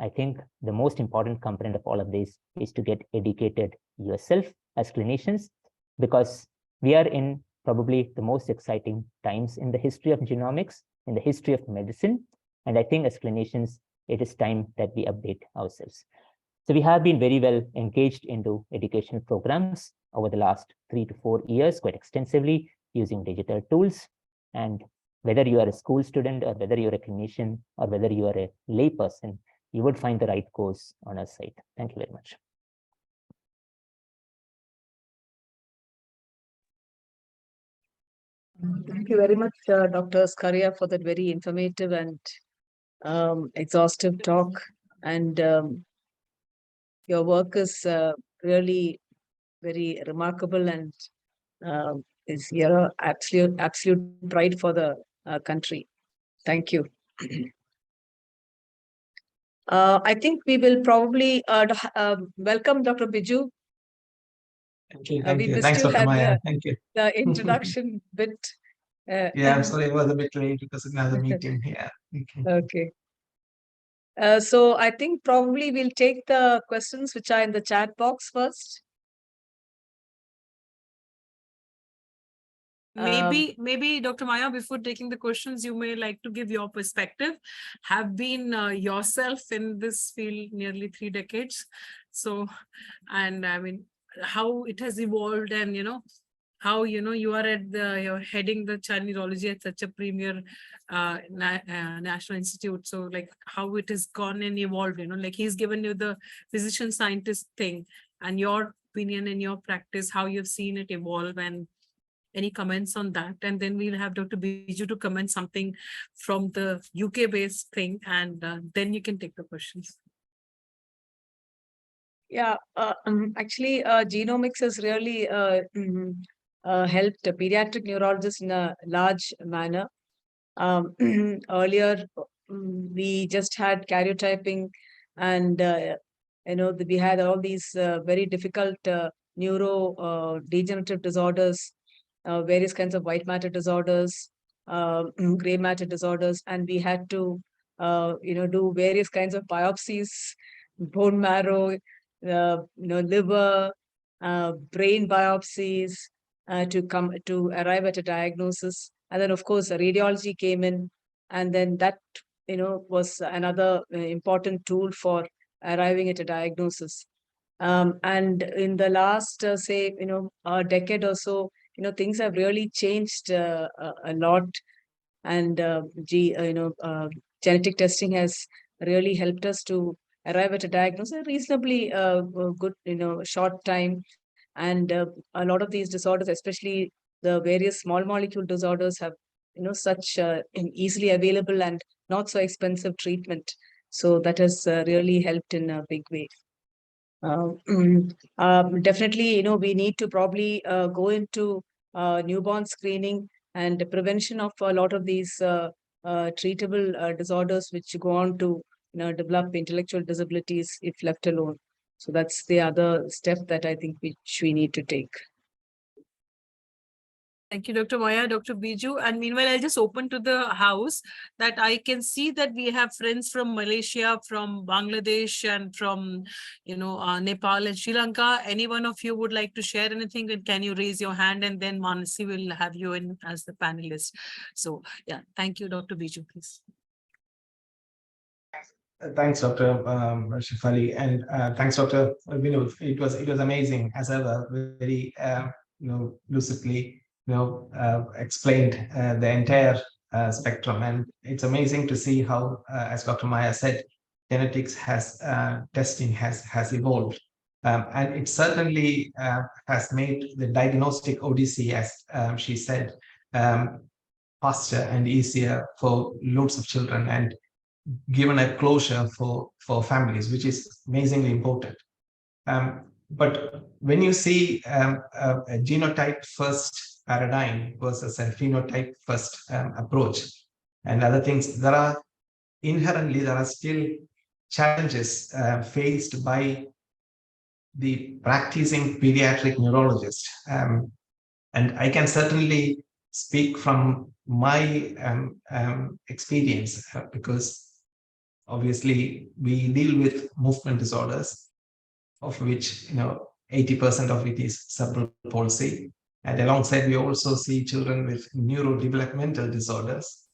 Speaker 3: I think the most important component of all of this is to get educated yourself as clinicians, because we are in probably the most exciting times in the history of genomics, in the history of medicine. And I think as clinicians, it is time that we update ourselves. So we have been very well engaged into educational programs over the last 3 to 4 years, quite extensively, using digital tools. And whether you are a school student or whether you're a clinician or whether you are a lay person, you would find the right course on our site. Thank you very much.
Speaker 4: Thank you very much, Dr. Skaria, for that very informative and exhaustive talk. And your work is really very remarkable, and is your absolute pride for the country. Thank you. I think we will probably welcome Dr. Biju
Speaker 5: Thank you.
Speaker 4: We
Speaker 5: Thank you.
Speaker 4: missed
Speaker 5: Thanks,
Speaker 4: you
Speaker 5: Dr.
Speaker 4: at
Speaker 5: Maya. Thank you.
Speaker 4: the introduction bit.
Speaker 5: Yeah, I'm sorry, I was a bit late because of another meeting here.
Speaker 4: Okay. So I think probably we'll take the questions which are in the chat box first.
Speaker 2: Maybe Dr. Maya, before taking the questions, you may like to give your perspective. Have been yourself in this field nearly 3 decades. So, and I mean, how it has evolved and, how, you are you're heading the child neurology at such a premier national institute. So like how it has gone and evolved, like he's given you the physician scientist thing and your opinion in your practice, how you've seen it evolve, and any comments on that? And then we'll have Dr. Biju to comment something from the UK based thing, and then you can take the questions.
Speaker 4: Yeah, actually, genomics has really helped pediatric neurologists in a large manner. Earlier, we just had karyotyping, and we had all these very difficult neurodegenerative disorders, various kinds of white matter disorders, gray matter disorders, and we had to do various kinds of biopsies, bone marrow, liver, brain biopsies, to arrive at a diagnosis. And then of course radiology came in, and then that was another important tool for arriving at a diagnosis. And in the last say a decade or so, things have really changed a lot, and genetic testing has really helped us to arrive at a diagnosis in a reasonably good short time. And a lot of these disorders, especially the various small molecule disorders, have such an easily available and not so expensive treatment. So that has really helped in a big way. Definitely, we need to probably go into newborn screening and prevention of a lot of these treatable disorders, which go on to develop intellectual disabilities if left alone. So that's the other step that I think which we need to take.
Speaker 2: Thank you, Dr. Maya, Dr. Biju. And meanwhile, I'll just open to the house that I can see that we have friends from Malaysia, from Bangladesh, and from, Nepal and Sri Lanka. Any one of you would like to share anything, then can you raise your hand, and then Manasi will have you in as the panelist. So yeah, thank you, Dr. Biju, please.
Speaker 5: Thanks, Dr. Shefali, and thanks, Dr. Vinod. It was amazing as ever, very lucidly explained the entire spectrum, and it's amazing to see how, as Dr. Maya said, genetics testing has evolved, and it certainly has made the diagnostic odyssey, as she said, faster and easier for loads of children, and given a closure for families, which is amazingly important. But when you see a genotype first paradigm versus a phenotype first approach and other things, there are still challenges faced by the practicing pediatric neurologist. And I can certainly speak from my experience, because obviously we deal with movement disorders, of which 80% of it is cerebral palsy, and alongside we also see children with neurodevelopmental disorders,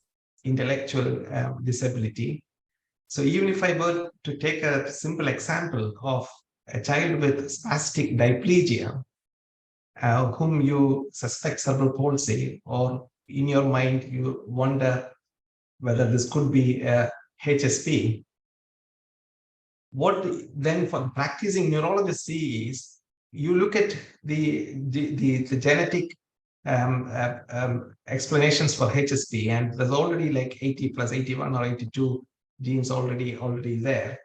Speaker 5: intellectual disability. So even if I were to take a simple example of a child with spastic diplegia, whom you suspect cerebral palsy, or in your mind you wonder whether this could be a HSP, what then for practicing neurologists see is, you look at the genetic explanations for HSP, and there's already like 80 plus 81 or 82 genes already there,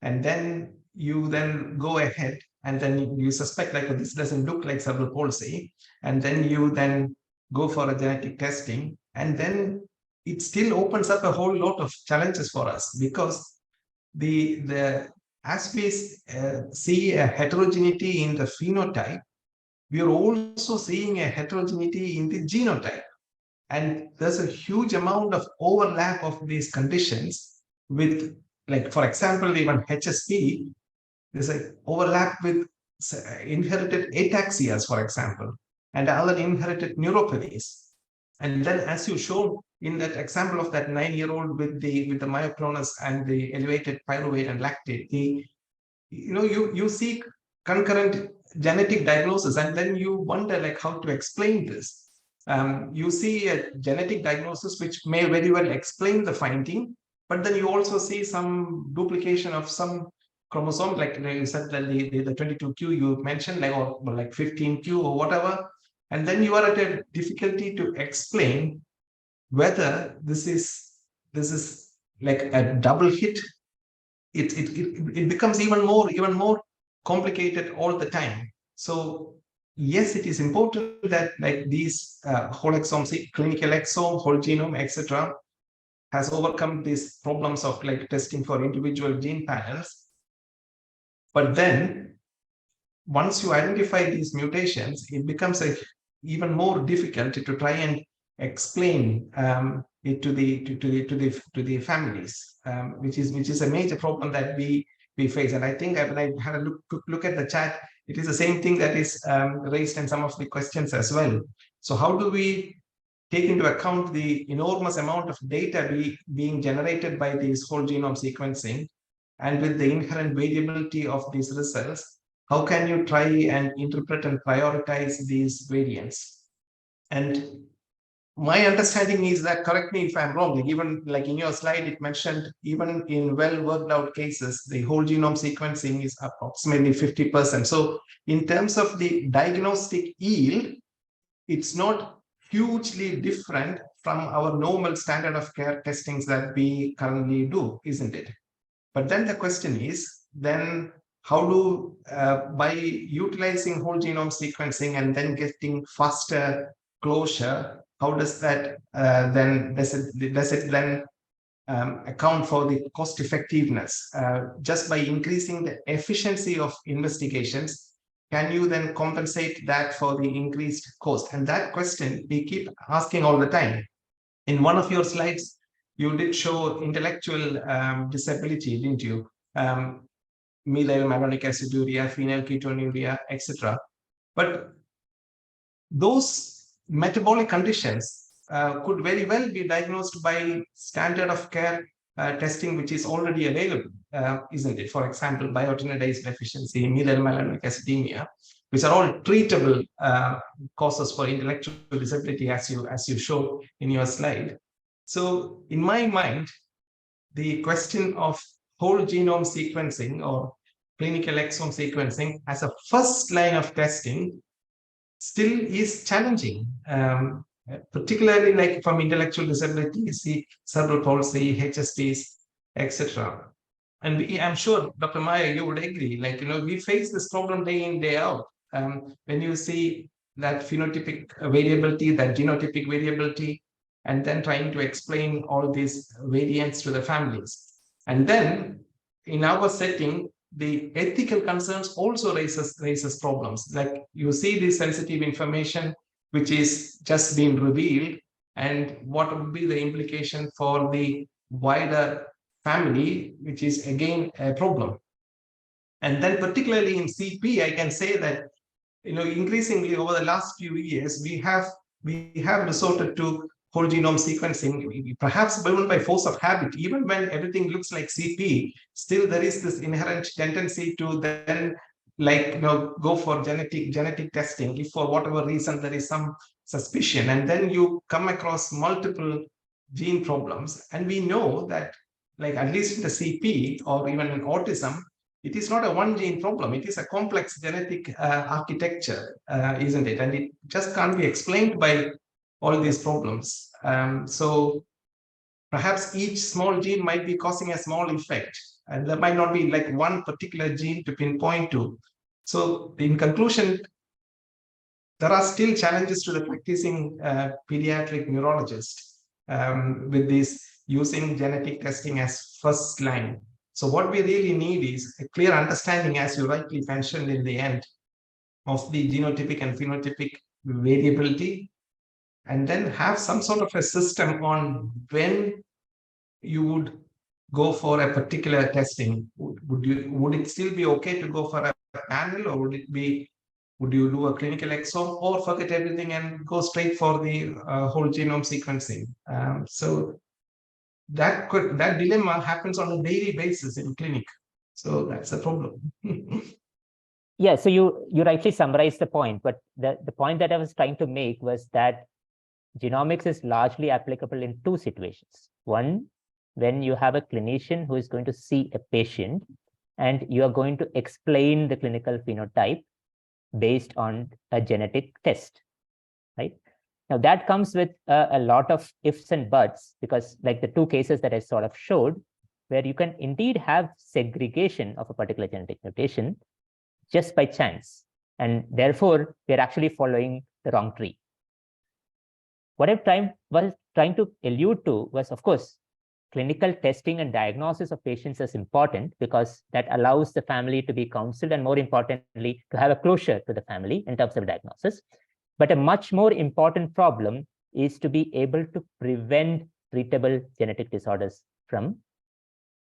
Speaker 5: and then you then go ahead and then you suspect like, this doesn't look like cerebral palsy, and then you then go for a genetic testing, and then it still opens up a whole lot of challenges for us, because as we see a heterogeneity in the phenotype, we are also seeing a heterogeneity in the genotype. And there's a huge amount of overlap of these conditions with, like, for example, even HSP, there's an overlap with inherited ataxias, for example, and other inherited neuropathies. And then, as you showed in that example of that 9-year-old with the myoclonus and the elevated pyruvate and lactate, you see concurrent genetic diagnosis, and then you wonder like how to explain this. You see a genetic diagnosis which may very well explain the finding, but then you also see some duplication of some chromosome, like you said that the 22q you mentioned, like, or like 15q or whatever, and then you are at a difficulty to explain whether this is like a double hit. It becomes even more complicated all the time. So yes, it is important that like these whole exome, clinical exome, whole genome, etc., has overcome these problems of like testing for individual gene panels. But then once you identify these mutations, it becomes even more difficult to try and explain it to the families, which is a major problem that we face. And I think when I had a look at the chat, it is the same thing that is raised in some of the questions as well. So how do we take into account the enormous amount of data being generated by these whole genome sequencing, and with the inherent variability of these results, how can you try and interpret and prioritize these variants? And my understanding is that, correct me if I'm wrong, like even like in your slide, it mentioned even in well worked out cases, the whole genome sequencing is approximately 50%. So in terms of the diagnostic yield, it's not hugely different from our normal standard of care testings that we currently do, isn't it? But then the question is, then how do, by utilizing whole genome sequencing and then getting faster closure, how does that does it then account for the cost effectiveness? Just by increasing the efficiency of investigations, can you then compensate that for the increased cost? And that question we keep asking all the time. In one of your slides, you did show intellectual disability, didn't you? Methylmalonic aciduria, phenylketonuria, etc. But those metabolic conditions could very well be diagnosed by standard of care testing, which is already available, isn't it? For example, biotinidase deficiency, methylmalonic acidemia, which are all treatable causes for intellectual disability, as you showed in your slide. So in my mind, the question of whole genome sequencing or clinical exome sequencing as a first line of testing still is challenging, particularly like from intellectual disabilities, cerebral palsy, HSPs, etc. And I'm sure, Dr. Maya, you would agree, like, we face this problem day in, day out. When you see that phenotypic variability, that genotypic variability, and then trying to explain all these variants to the families. And then in our setting, the ethical concerns also raises problems. Like, you see this sensitive information which is just being revealed, and what would be the implication for the wider family, which is again a problem. And then particularly in CP, I can say that, increasingly over the last few years, we have resorted to whole genome sequencing, perhaps even by force of habit. Even when everything looks like CP, still there is this inherent tendency to then go for genetic testing if for whatever reason there is some suspicion, and then you come across multiple gene problems. And we know that, like, at least in the CP or even in autism, it is not a one gene problem. It is a complex genetic architecture, isn't it? And it just can't be explained by all these problems. So perhaps each small gene might be causing a small effect, and there might not be like one particular gene to pinpoint to. So in conclusion, there are still challenges to the practicing pediatric neurologist with this using genetic testing as first line. So what we really need is a clear understanding, as you rightly mentioned in the end, of the genotypic and phenotypic variability, and then have some sort of a system on when you would go for a particular testing. Would it still be okay to go for a panel, or would you do a clinical exome, or forget everything and go straight for the whole genome sequencing? So that dilemma happens on a daily basis in clinic. So that's a problem.
Speaker 3: Yeah, so you rightly summarized the point, but the point that I was trying to make was that genomics is largely applicable in two situations. One, when you have a clinician who is going to see a patient and you are going to explain the clinical phenotype based on a genetic test, right? Now that comes with a lot of ifs and buts, because like the two cases that I sort of showed, where you can indeed have segregation of a particular genetic mutation just by chance, and therefore we're actually following the wrong tree. What I was trying to allude to was, of course, clinical testing and diagnosis of patients is important because that allows the family to be counseled, and more importantly, to have a closure to the family in terms of diagnosis. But a much more important problem is to be able to prevent treatable genetic disorders from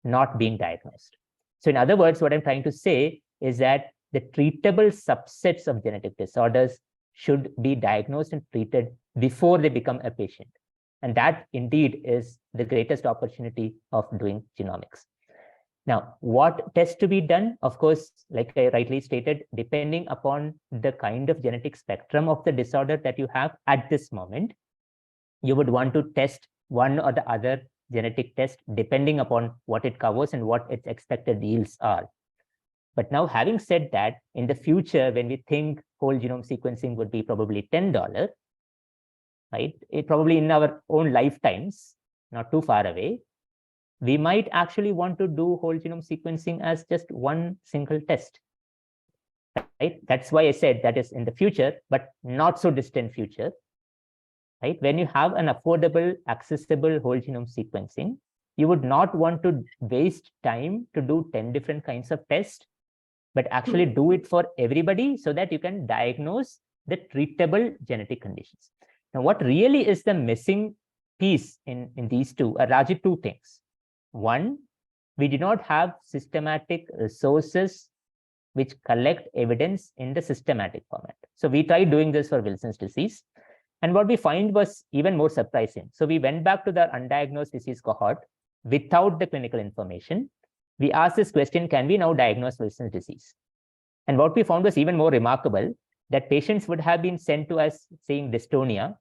Speaker 3: not being diagnosed. So in other words, what I'm trying to say is that the treatable subsets of genetic disorders should be diagnosed and treated before they become a patient. And that indeed is the greatest opportunity of doing genomics. Now, what tests to be done? Of course, like I rightly stated, depending upon the kind of genetic spectrum of the disorder that you have at this moment, you would want to test one or the other genetic test depending upon what it covers and what its expected yields are. But now, having said that, in the future, when we think whole genome sequencing would be probably $10, right? It probably in our own lifetimes, not too far away, we might actually want to do whole genome sequencing as just one single test, right? That's why I said that is in the future, but not so distant future, right? When you have an affordable, accessible whole genome sequencing, you would not want to waste time to do 10 different kinds of tests, but actually do it for everybody so that you can diagnose the treatable genetic conditions. Now, what really is the missing piece in these two are largely two things. One, we do not have systematic resources which collect evidence in the systematic format. So we tried doing this for Wilson's disease. And what we find was even more surprising. So we went back to the undiagnosed disease cohort without the clinical information. We asked this question, can we now diagnose Wilson's disease? And what we found was even more remarkable, that patients would have been sent to us saying dystonia.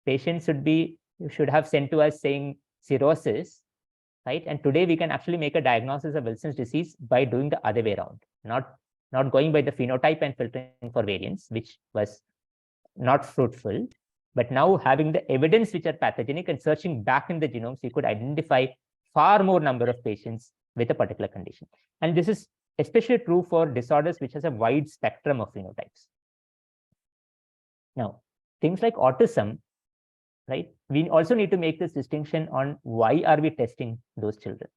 Speaker 3: Patients should have sent to us saying cirrhosis, right? And today we can actually make a diagnosis of Wilson's disease by doing the other way around, not going by the phenotype and filtering for variants, which was not fruitful. But now having the evidence which are pathogenic and searching back in the genomes, we could identify far more number of patients with a particular condition. And this is especially true for disorders which has a wide spectrum of phenotypes. Now, things like autism, right? We also need to make this distinction on why are we testing those children?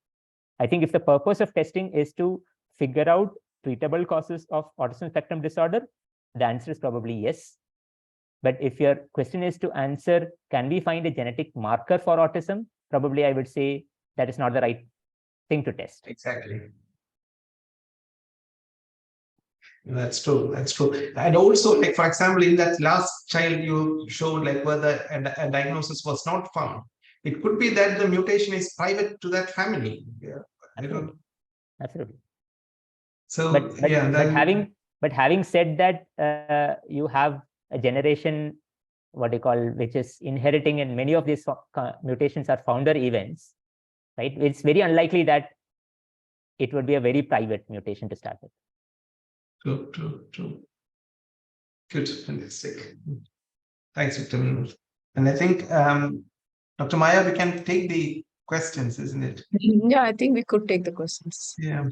Speaker 3: I think if the purpose of testing is to figure out treatable causes of autism spectrum disorder, the answer is probably yes. But if your question is to answer, can we find a genetic marker for autism? Probably I would say that is not the right thing to test.
Speaker 5: Exactly. That's true. That's true. And also, like, for example, in that last child you showed, like, whether a diagnosis was not found, it could be that the mutation is private to that family. Yeah. I don't.
Speaker 3: Absolutely.
Speaker 5: So,
Speaker 3: but having said that, you have a generation, what you call, which is inheriting, and many of these mutations are founder events, right? It's very unlikely that it would be a very private mutation to start with.
Speaker 5: True. Good, fantastic. Thanks, Dr. Vinod. And I think, Dr. Maya, we can take the questions, isn't it?
Speaker 4: Yeah, I think we could take the questions.
Speaker 5: Yeah.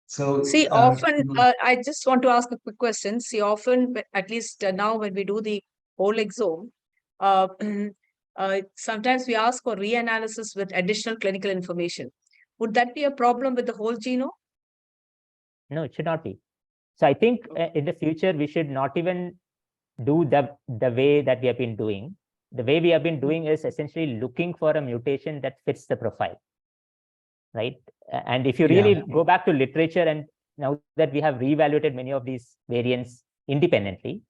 Speaker 5: So
Speaker 4: see, often I just want to ask a quick question. See, often, at least now when we do the whole exome, sometimes we ask for reanalysis with additional clinical information. Would that be a problem with the whole genome?
Speaker 3: No, it should not be. So I think in the future, we should not even do the way that we have been doing. The way we have been doing is essentially looking for a mutation that fits the profile, right? And if you really go back to literature, and now that we have reevaluated many of these variants independently,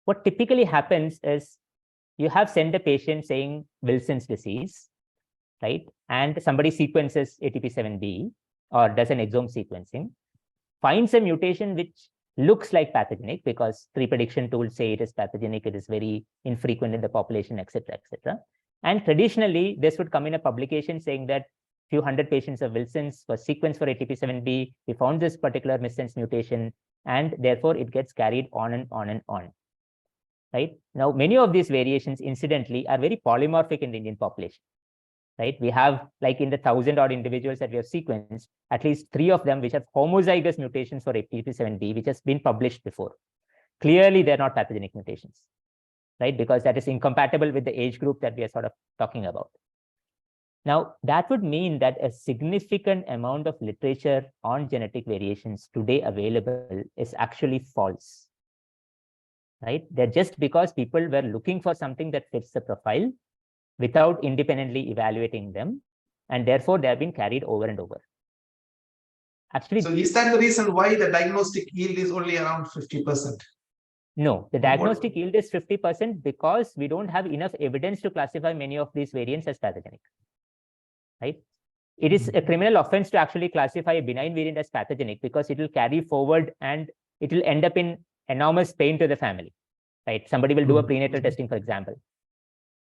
Speaker 3: what typically happens is you have sent a patient saying Wilson's disease, right? And somebody sequences ATP7B or does an exome sequencing, finds a mutation which looks like pathogenic because pre-prediction tools say it is pathogenic, it is very infrequent in the population, etc., etc. And traditionally, this would come in a publication saying that few hundred patients of Wilson's were sequenced for ATP7B. We found this particular missense mutation, and therefore it gets carried on and on and on. Right now, many of these variations, incidentally, are very polymorphic in the Indian population. Right, we have, like in the 1,000-odd individuals that we have sequenced, at least 3 of them which have homozygous mutations for ATP7B, which has been published before. Clearly, they're not pathogenic mutations, right? Because that is incompatible with the age group that we are sort of talking about. Now, that would mean that a significant amount of literature on genetic variations today available is actually false, right? They're just because people were looking for something that fits the profile without independently evaluating them, and therefore they have been carried over and over. Actually,
Speaker 5: so is that the reason why the diagnostic yield is only around 50%?
Speaker 3: No, the diagnostic yield is 50% because we don't have enough evidence to classify many of these variants as pathogenic, right? It is a criminal offense to actually classify a benign variant as pathogenic because it will carry forward and it will end up in enormous pain to the family, right? Somebody will do a prenatal testing, for example,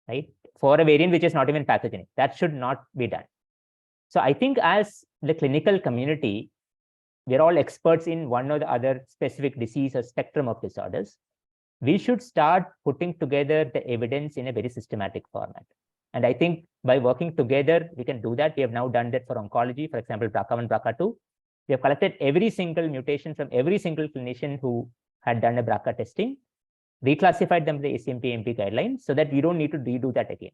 Speaker 3: right? For a variant which is not even pathogenic. That should not be done. So I think as the clinical community, we're all experts in one or the other specific disease or spectrum of disorders. We should start putting together the evidence in a very systematic format. And I think by working together, we can do that. We have now done that for oncology, for example, BRCA1, BRCA2. We have collected every single mutation from every single clinician who had done a BRCA testing, reclassified them to the ACMP/MP guidelines so that we don't need to redo that again.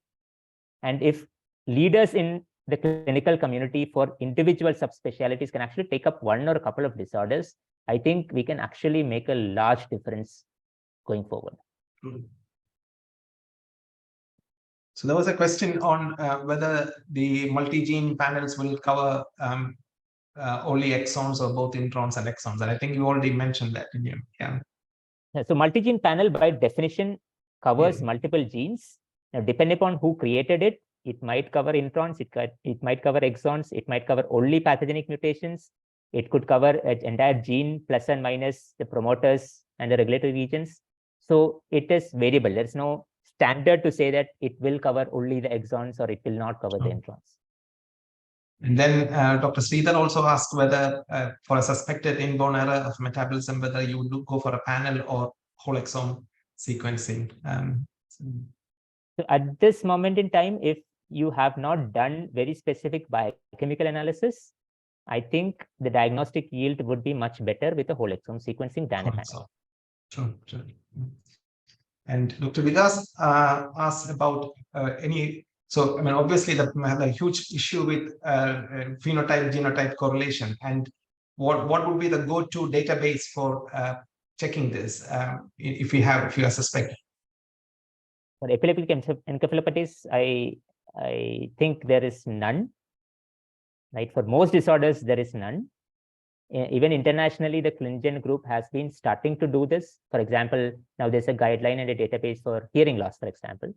Speaker 3: And if leaders in the clinical community for individual subspecialties can actually take up one or a couple of disorders, I think we can actually make a large difference going forward.
Speaker 5: So there was a question on whether the multi-gene panels will cover only exons or both introns and exons. And I think you already mentioned that, didn't you? Yeah.
Speaker 3: So multi-gene panel by definition covers multiple genes. Now, depending upon who created it, it might cover introns, it might cover exons, it might cover only pathogenic mutations. It could cover an entire gene plus and minus the promoters and the regulatory regions. So it is variable. There's no standard to say that it will cover only the exons or it will not cover the introns.
Speaker 5: And then Dr. Sridhar also asked whether for a suspected inborn error of metabolism, whether you would go for a panel or whole exome sequencing.
Speaker 3: So at this moment in time, if you have not done very specific biochemical analysis, I think the diagnostic yield would be much better with a whole exome sequencing than a panel.
Speaker 5: Sure. And Dr. Vikas asked about any. So, I mean, obviously, we have a huge issue with phenotype-genotype correlation. And what would be the go-to database for checking this if you are suspected?
Speaker 3: For epileptic encephalopathies, I think there is none. Right? For most disorders, there is none. Even internationally, the ClinGen group has been starting to do this. For example, now there's a guideline and a database for hearing loss, for example.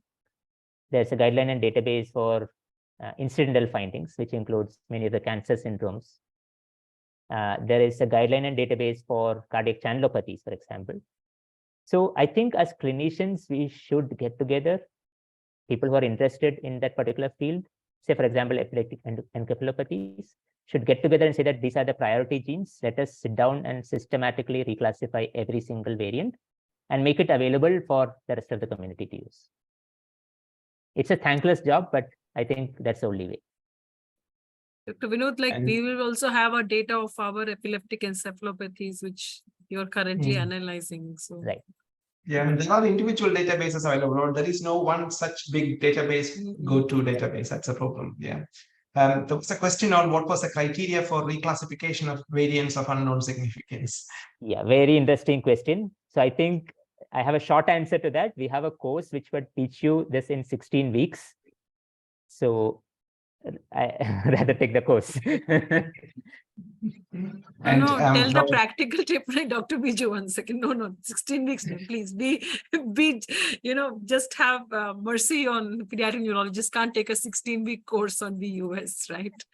Speaker 3: There's a guideline and database for incidental findings, which includes many of the cancer syndromes. There is a guideline and database for cardiac channelopathies, for example. So I think as clinicians, we should get together, people who are interested in that particular field, say, for example, epileptic encephalopathies, should get together and say that these are the priority genes. Let us sit down and systematically reclassify every single variant and make it available for the rest of the community to use. It's a thankless job, but I think that's the only way.
Speaker 2: Dr. Vinod, we will also have a data of our epileptic encephalopathies, which you're currently analyzing. So.
Speaker 3: Right.
Speaker 5: Yeah, I mean, there are individual databases available. There is no one such big database, go-to database. That's a problem. Yeah. There was a question on what was the criteria for reclassification of variants of unknown significance.
Speaker 3: Yeah, very interesting question. So I think I have a short answer to that. We have a course which would teach you this in 16 weeks. So I rather take the course.
Speaker 5: And,
Speaker 2: no, tell the
Speaker 5: Dr.
Speaker 2: practical tip, right, Dr. Biju, 1 second. No, 16 weeks, no, please be, just have mercy on pediatric neurologists. Can't take a 16-week course on VUS, right?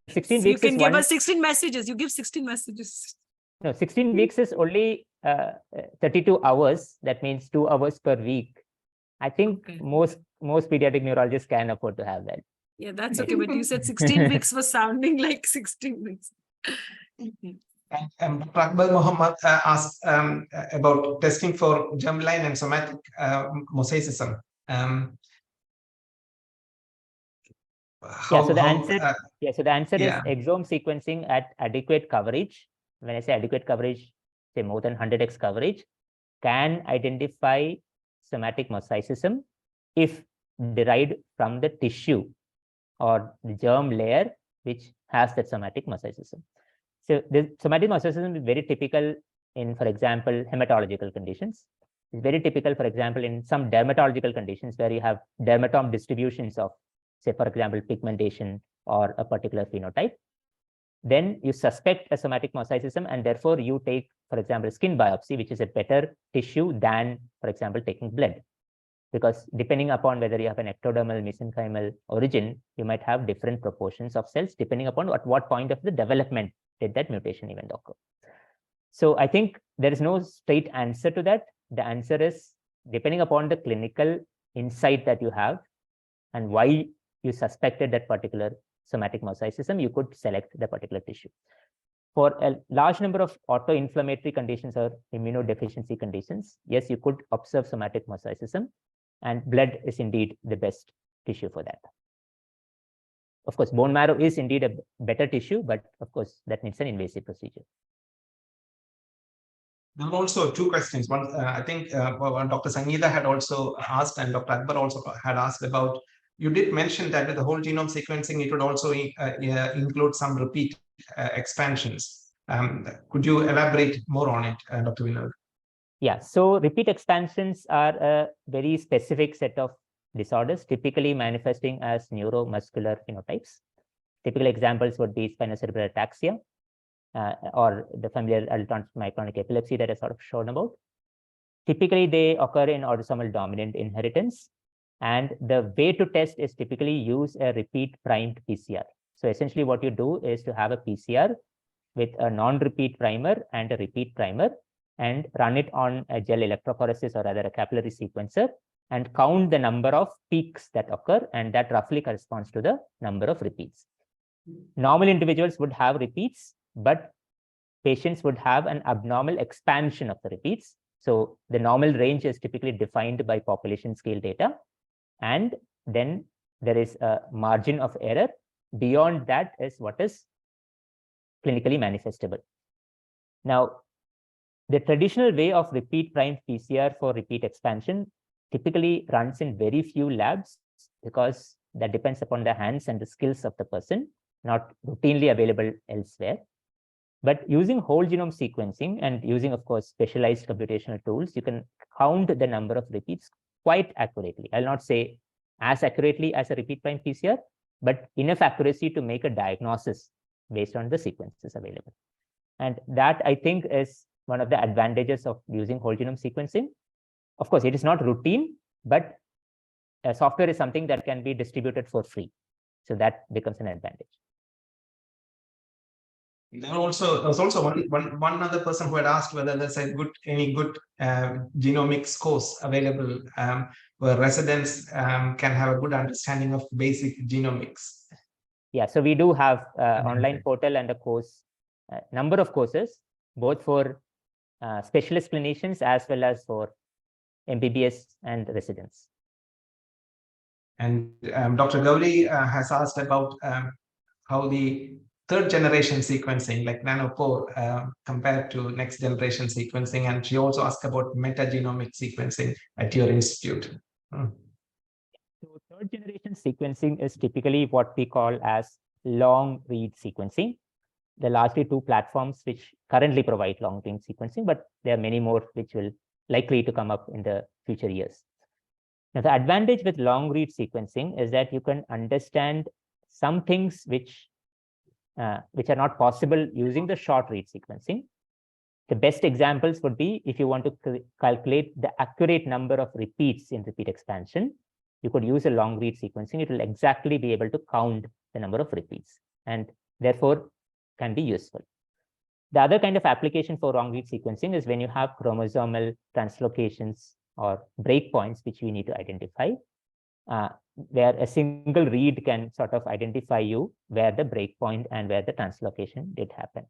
Speaker 3: 16
Speaker 2: So you
Speaker 3: weeks
Speaker 2: can
Speaker 3: is
Speaker 2: give
Speaker 3: one.
Speaker 2: us 16 messages. You give 16 messages.
Speaker 3: No, 16 weeks is only 32 hours. That means 2 hours per week. I think
Speaker 2: Okay.
Speaker 3: most pediatric neurologists can afford to have that.
Speaker 2: Yeah, that's okay. But you said 16 weeks was sounding like 16 weeks.
Speaker 5: And Dr. Akbar Mohammed asked about testing for germline and somatic mosaicism.
Speaker 3: So the answer is
Speaker 5: yeah.
Speaker 3: exome sequencing at adequate coverage. When I say adequate coverage, say more than 100x coverage, can identify somatic mosaicism if derived from the tissue or the germ layer which has that somatic mosaicism. So the somatic mosaicism is very typical in, for example, hematological conditions. It's very typical, for example, in some dermatological conditions where you have dermatome distributions of, say, for example, pigmentation or a particular phenotype. Then you suspect a somatic mosaicism, and therefore you take, for example, skin biopsy, which is a better tissue than, for example, taking blood. Because depending upon whether you have an ectodermal, mesenchymal origin, you might have different proportions of cells depending upon at what point of the development did that mutation event occur. So I think there is no straight answer to that. The answer is depending upon the clinical insight that you have and why you suspected that particular somatic mosaicism, you could select the particular tissue. For a large number of autoinflammatory conditions or immunodeficiency conditions, yes, you could observe somatic mosaicism, and blood is indeed the best tissue for that. Of course, bone marrow is indeed a better tissue, but of course, that needs an invasive procedure.
Speaker 5: There were also two questions. One, I think Dr. Sangeeta had also asked, and Dr. Akbar also had asked about, you did mention that with the whole genome sequencing, it would also include some repeat expansions. Could you elaborate more on it, Dr. Vinod?
Speaker 3: Yeah, so repeat expansions are a very specific set of disorders, typically manifesting as neuromuscular phenotypes. Typical examples would be spinocerebellar ataxia, or the familiar adult myoclonic epilepsy that I sort of shown about. Typically, they occur in autosomal dominant inheritance. And the way to test is typically use a repeat primed PCR. So essentially what you do is to have a PCR with a non-repeat primer and a repeat primer and run it on a gel electrophoresis or rather a capillary sequencer and count the number of peaks that occur, and that roughly corresponds to the number of repeats. Normal individuals would have repeats, but patients would have an abnormal expansion of the repeats. So the normal range is typically defined by population scale data. And then there is a margin of error. Beyond that is what is clinically manifestable. Now, the traditional way of repeat primed PCR for repeat expansion typically runs in very few labs because that depends upon the hands and the skills of the person, not routinely available elsewhere. But using whole genome sequencing and using, of course, specialized computational tools, you can count the number of repeats quite accurately. I'll not say as accurately as a repeat prime PCR, but enough accuracy to make a diagnosis based on the sequences available. And that, I think, is one of the advantages of using whole genome sequencing. Of course, it is not routine, but software is something that can be distributed for free. So that becomes an advantage.
Speaker 5: There was also one other person who had asked whether there's any good genomics course available where residents can have a good understanding of basic genomics.
Speaker 3: Yeah, so we do have online portal and a course, number of courses, both for specialist clinicians as well as for MBBS and residents.
Speaker 5: And Dr. Gauri has asked about how the third generation sequencing like nanopore compared to next generation sequencing, and she also asked about metagenomic sequencing at your institute.
Speaker 3: So Third generation sequencing is typically what we call as long read sequencing. There are largely two platforms which currently provide long read sequencing, but there are many more which will likely to come up in the future years. Now, the advantage with long read sequencing is that you can understand some things which are not possible using the short read sequencing. The best examples would be if you want to calculate the accurate number of repeats in repeat expansion, you could use a long read sequencing. It will exactly be able to count the number of repeats and therefore can be useful. The other kind of application for long read sequencing is when you have chromosomal translocations or breakpoints which you need to identify, where a single read can sort of identify you where the breakpoint and where the translocation did happen,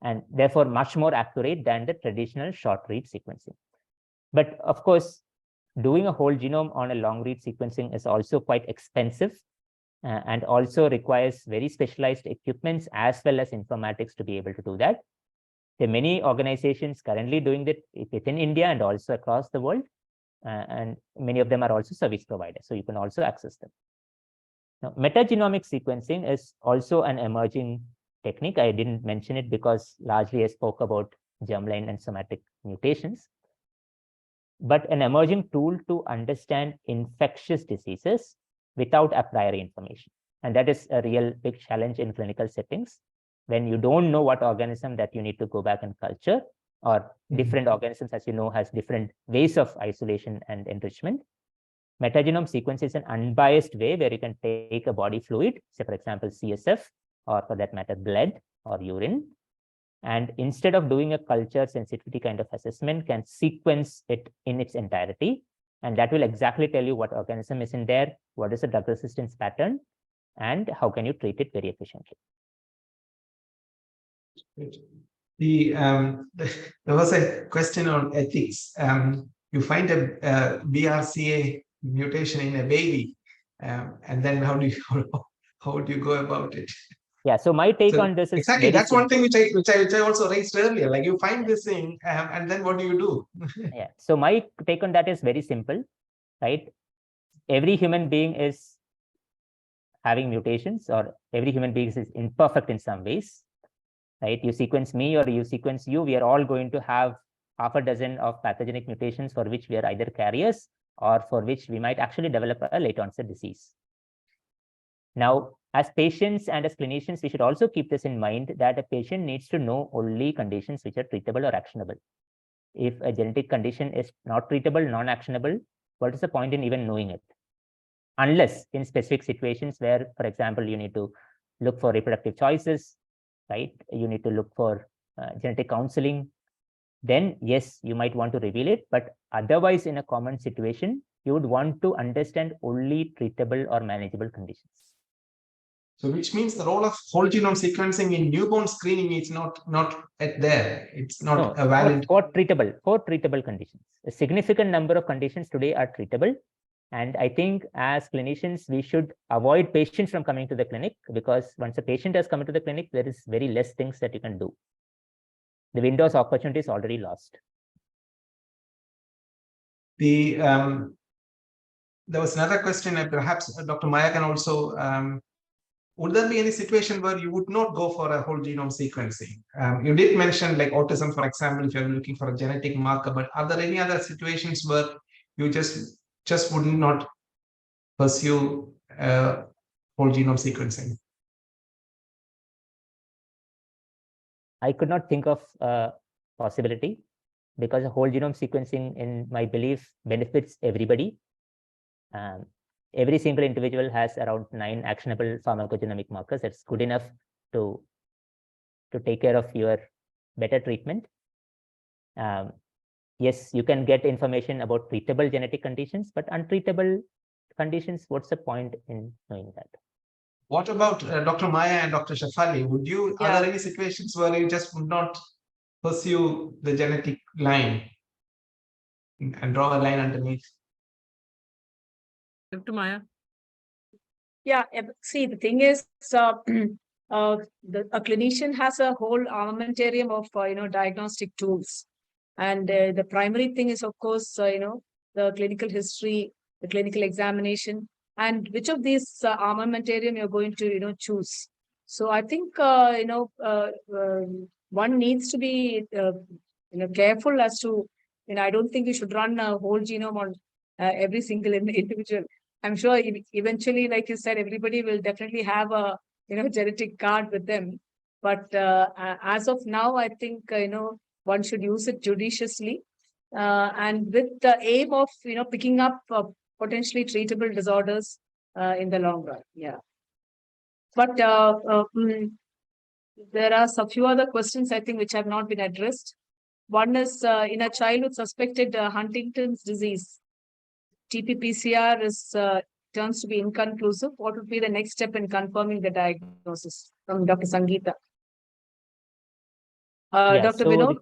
Speaker 3: and therefore much more accurate than the traditional short read sequencing. But of course, doing a whole genome on a long read sequencing is also quite expensive and also requires very specialized equipments as well as informatics to be able to do that. There are many organizations currently doing that within India and also across the world, and many of them are also service providers, so you can also access them. Now, metagenomic sequencing is also an emerging technique. I didn't mention it because largely I spoke about germline and somatic mutations, but an emerging tool to understand infectious diseases without a priori information. And that is a real big challenge in clinical settings when you don't know what organism that you need to go back and culture, or different organisms, as you know, has different ways of isolation and enrichment. Metagenome sequence is an unbiased way where you can take a body fluid, say for example, CSF, or for that matter, blood or urine, and instead of doing a culture sensitivity kind of assessment, can sequence it in its entirety. And that will exactly tell you what organism is in there, what is the drug resistance pattern, and how can you treat it very efficiently.
Speaker 5: There was a question on ethics. You find a BRCA mutation in a baby, and then how do you go about it?
Speaker 3: Yeah, so my take on this is
Speaker 5: exactly that's one thing which I also raised earlier. Like you find this thing, and then what do you do?
Speaker 3: Yeah, so my take on that is very simple, right? Every human being is having mutations, or every human being is imperfect in some ways, right? You sequence me or you sequence you, we are all going to have half a dozen of pathogenic mutations for which we are either carriers or for which we might actually develop a late onset disease. Now, as patients and as clinicians, we should also keep this in mind that a patient needs to know only conditions which are treatable or actionable. If a genetic condition is not treatable, non-actionable, what is the point in even knowing it? Unless in specific situations where, for example, you need to look for reproductive choices, right? You need to look for genetic counseling, then yes, you might want to reveal it. But otherwise, in a common situation, you would want to understand only treatable or manageable conditions.
Speaker 5: So which means the role of whole genome sequencing in newborn screening is not at there. It's not a valid
Speaker 3: for treatable conditions. A significant number of conditions today are treatable. And I think as clinicians, we should avoid patients from coming to the clinic, because once a patient has come to the clinic, there is very less things that you can do. The window of opportunity is already lost.
Speaker 5: There was another question, and perhaps Dr. Maya can also. Would there be any situation where you would not go for a whole genome sequencing? You did mention like autism, for example, if you're looking for a genetic marker, but are there any other situations where you just would not pursue whole genome sequencing?
Speaker 3: I could not think of a possibility, because a whole genome sequencing, in my belief, benefits everybody. Every single individual has around 9 actionable pharmacogenomic markers. That's good enough to take care of your better treatment. Yes, you can get information about treatable genetic conditions, but untreatable conditions, what's the point in knowing that?
Speaker 5: What about Dr. Maya and Dr. Shefali? Would you, are there any situations where you just would not pursue the genetic line and draw a line underneath?
Speaker 2: Dr. Maya.
Speaker 4: Yeah, see, the thing is, a clinician has a whole armamentarium of diagnostic tools, and the primary thing is, of course, the clinical history, the clinical examination, and which of these armamentarium you're going to, choose. So I think, one needs to be, careful as to, I don't think you should run a whole genome on every single individual. I'm sure eventually, like you said, everybody will definitely have a, genetic card with them. But as of now, I think, one should use it judiciously and with the aim of, picking up potentially treatable disorders in the long run. Yeah. But there are a few other questions, I think, which have not been addressed. One is in a child with suspected Huntington's disease, TP-PCR is turns to be inconclusive. What would be the next step in confirming the diagnosis? From Dr. Sangeeta. Dr. Vinod?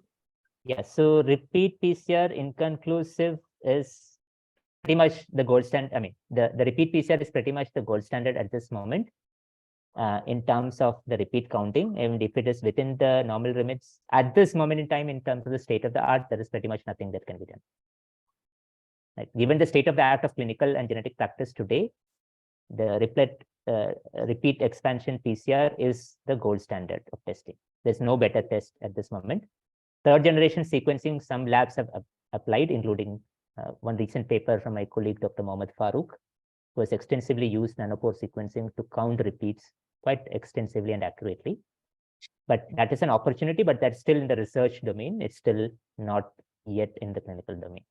Speaker 3: So repeat PCR inconclusive is pretty much the gold standard. I mean, the repeat PCR is pretty much the gold standard at this moment in terms of the repeat counting. And if it is within the normal limits at this moment in time, in terms of the state of the art, there is pretty much nothing that can be done. Right. Given the state of the art of clinical and genetic practice today, the repeat expansion PCR is the gold standard of testing. There's no better test at this moment. Third generation sequencing, some labs have applied, including one recent paper from my colleague, Dr. Mohammad Farooq, who has extensively used nanopore sequencing to count repeats quite extensively and accurately. But that is an opportunity, but that's still in the research domain. It's still not yet in the clinical domain.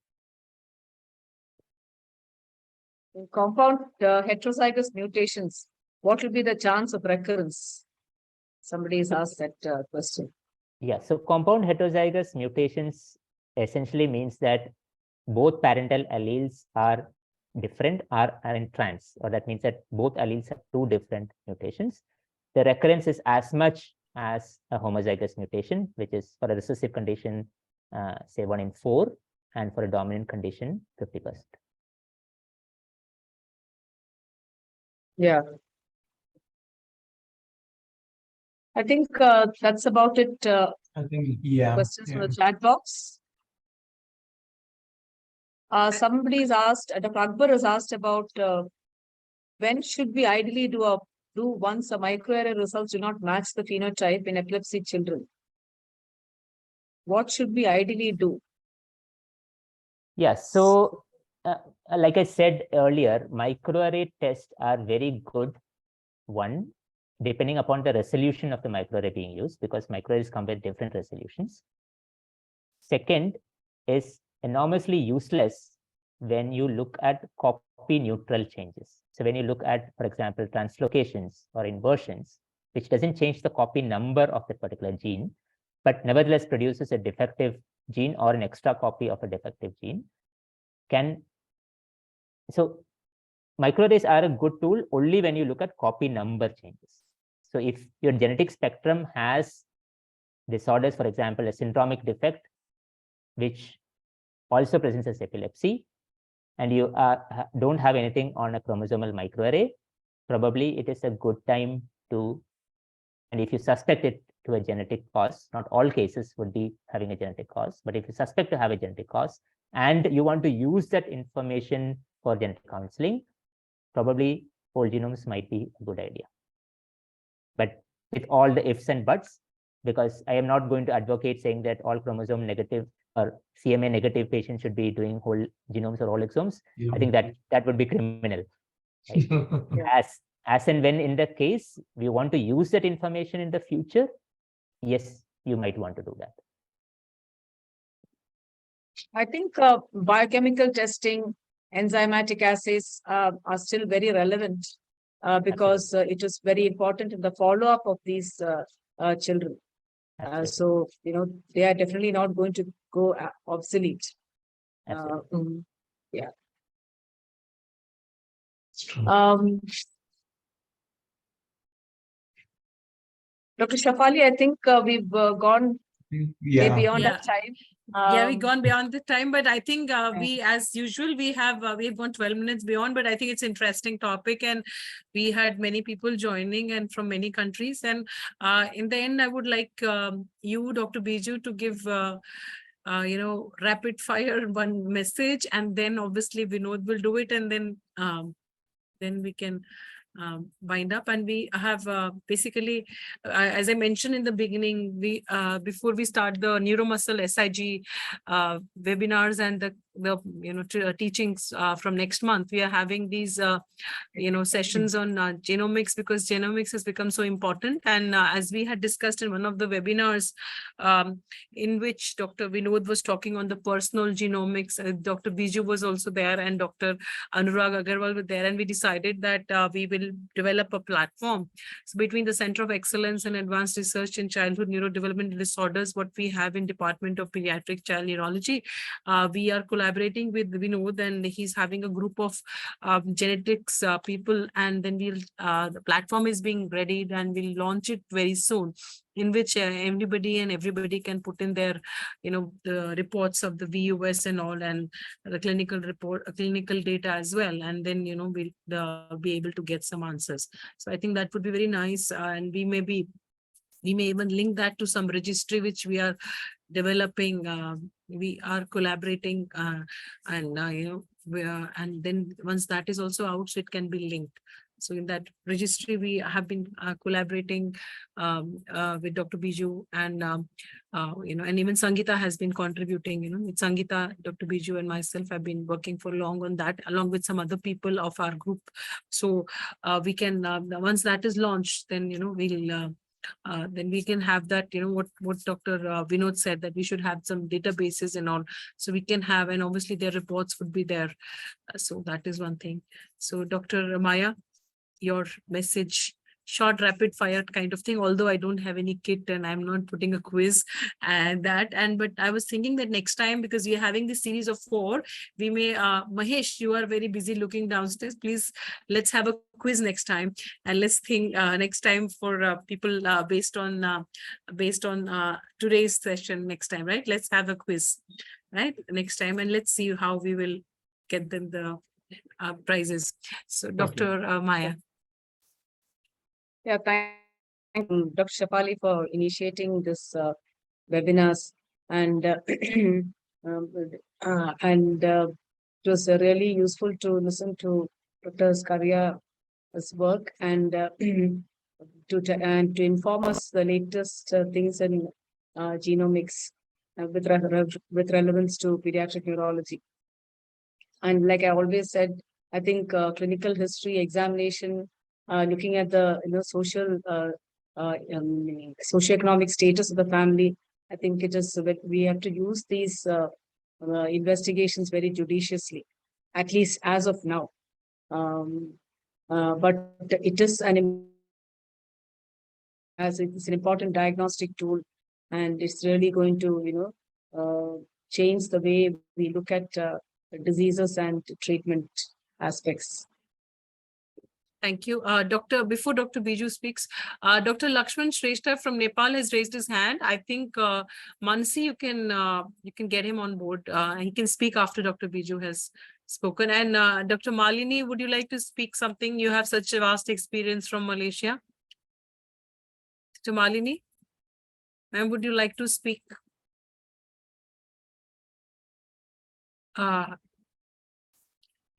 Speaker 4: In compound heterozygous mutations, what will be the chance of recurrence? Somebody has asked that question.
Speaker 3: Yeah, so compound heterozygous mutations essentially means that both parental alleles are different, are in trans, or that means that both alleles have two different mutations. The recurrence is as much as a homozygous mutation, which is for a recessive condition, say 1 in 4, and for a dominant condition, 50%.
Speaker 4: Yeah. I think that's about it.
Speaker 5: I think, yeah.
Speaker 4: Questions from the chat box. Somebody's asked, Dr. Akbar has asked about when should we ideally do once a microarray results do not match the phenotype in epilepsy children? What should we ideally do?
Speaker 3: Yeah, so like I said earlier, microarray tests are very good. One, depending upon the resolution of the microarray being used, because microarrays come with different resolutions. Second is enormously useless when you look at copy neutral changes. So when you look at, for example, translocations or inversions, which doesn't change the copy number of that particular gene, but nevertheless produces a defective gene or an extra copy of a defective gene. So microarrays are a good tool only when you look at copy number changes. So if your genetic spectrum has disorders, for example, a syndromic defect, which also presents as epilepsy, and you don't have anything on a chromosomal microarray, probably it is a good time to, and if you suspect it to a genetic cause, not all cases would be having a genetic cause, but if you suspect to have a genetic cause, and you want to use that information for genetic counseling, probably whole genomes might be a good idea. But with all the ifs and buts, because I am not going to advocate saying that all chromosome negative or CMA negative patients should be doing whole genomes or whole exomes. I think that would be criminal. Right? As and when in the case we want to use that information in the future, yes, you might want to do that.
Speaker 4: I think biochemical testing, enzymatic assays are still very relevant because it is very important in the follow-up of these children. So, they are definitely not going to go obsolete. Yeah. Dr. Shafali, I think we've gone way beyond our time.
Speaker 2: Yeah, we've gone beyond the time, but I think we, as usual, we have gone 12 minutes beyond, but I think it's an interesting topic, and we had many people joining and from many countries. And in the end, I would like you, Dr. Biju, to give rapid fire one message, and then obviously Vinod will do it, and then then we can wind up. And we have basically, as I mentioned in the beginning, we before we start the neuromuscle SIG webinars and the teachings from next month, we are having these sessions on genomics, because genomics has become so important. And as we had discussed in one of the webinars, in which Dr. Vinod was talking on the personal genomics, Dr. Biju was also there, and Dr. Anurag Agarwal were there, and we decided that we will develop a platform. So between the Center of Excellence and Advanced Research in Childhood Neurodevelopmental Disorders, what we have in Department of Pediatric Child Neurology, we are collaborating with Vinod, and he's having a group of genetics people, and then the platform is being readied, and we'll launch it very soon, in which anybody and everybody can put in their, the reports of the VUS and all, and the clinical data as well. And then, we'll be able to get some answers. So I think that would be very nice. And we may even link that to some registry, which we are developing. We are collaborating and then once that is also out, so it can be linked. So in that registry, we have been collaborating with Dr. Biju, and and even Sangeeta has been contributing. With Sangeeta, Dr. Biju and myself have been working for long on that, along with some other people of our group. So we can once that is launched, then we'll. Then we can have that, what Dr. Vinod said, that we should have some databases and all, so we can have, and obviously their reports would be there. So that is one thing. So Dr. Maya, your message, short rapid fire kind of thing, although I don't have any kit and I'm not putting a quiz and but I was thinking that next time, because we are having this series of 4, we may Mahesh, you are very busy looking downstairs, please let's have a quiz next time, and let's think next time for people based on today's session next time, right? Let's have a quiz right next time, and let's see how we will get them the prizes. So Dr. Maya.
Speaker 4: Yeah, thank you, Dr. Shefali, for initiating this webinars, and it was really useful to listen to Dr. Skaria's work, and to inform us the latest things in genomics with relevance to pediatric neurology. And like I always said, I think clinical history examination, looking at the social socioeconomic status of the family, I think it is we have to use these investigations very judiciously, at least as of now. But it is it's an important diagnostic tool, and it's really going to change the way we look at diseases and treatment aspects.
Speaker 2: Thank you. Before Dr. Biju speaks, Dr. Lakshman Shrestha from Nepal has raised his hand. I think Mansi, you can get him on board. He can speak after Dr. Biju has spoken. And Dr. Malini, would you like to speak something? You have such a vast experience from Malaysia. Dr. Malini, ma'am, would you like to speak?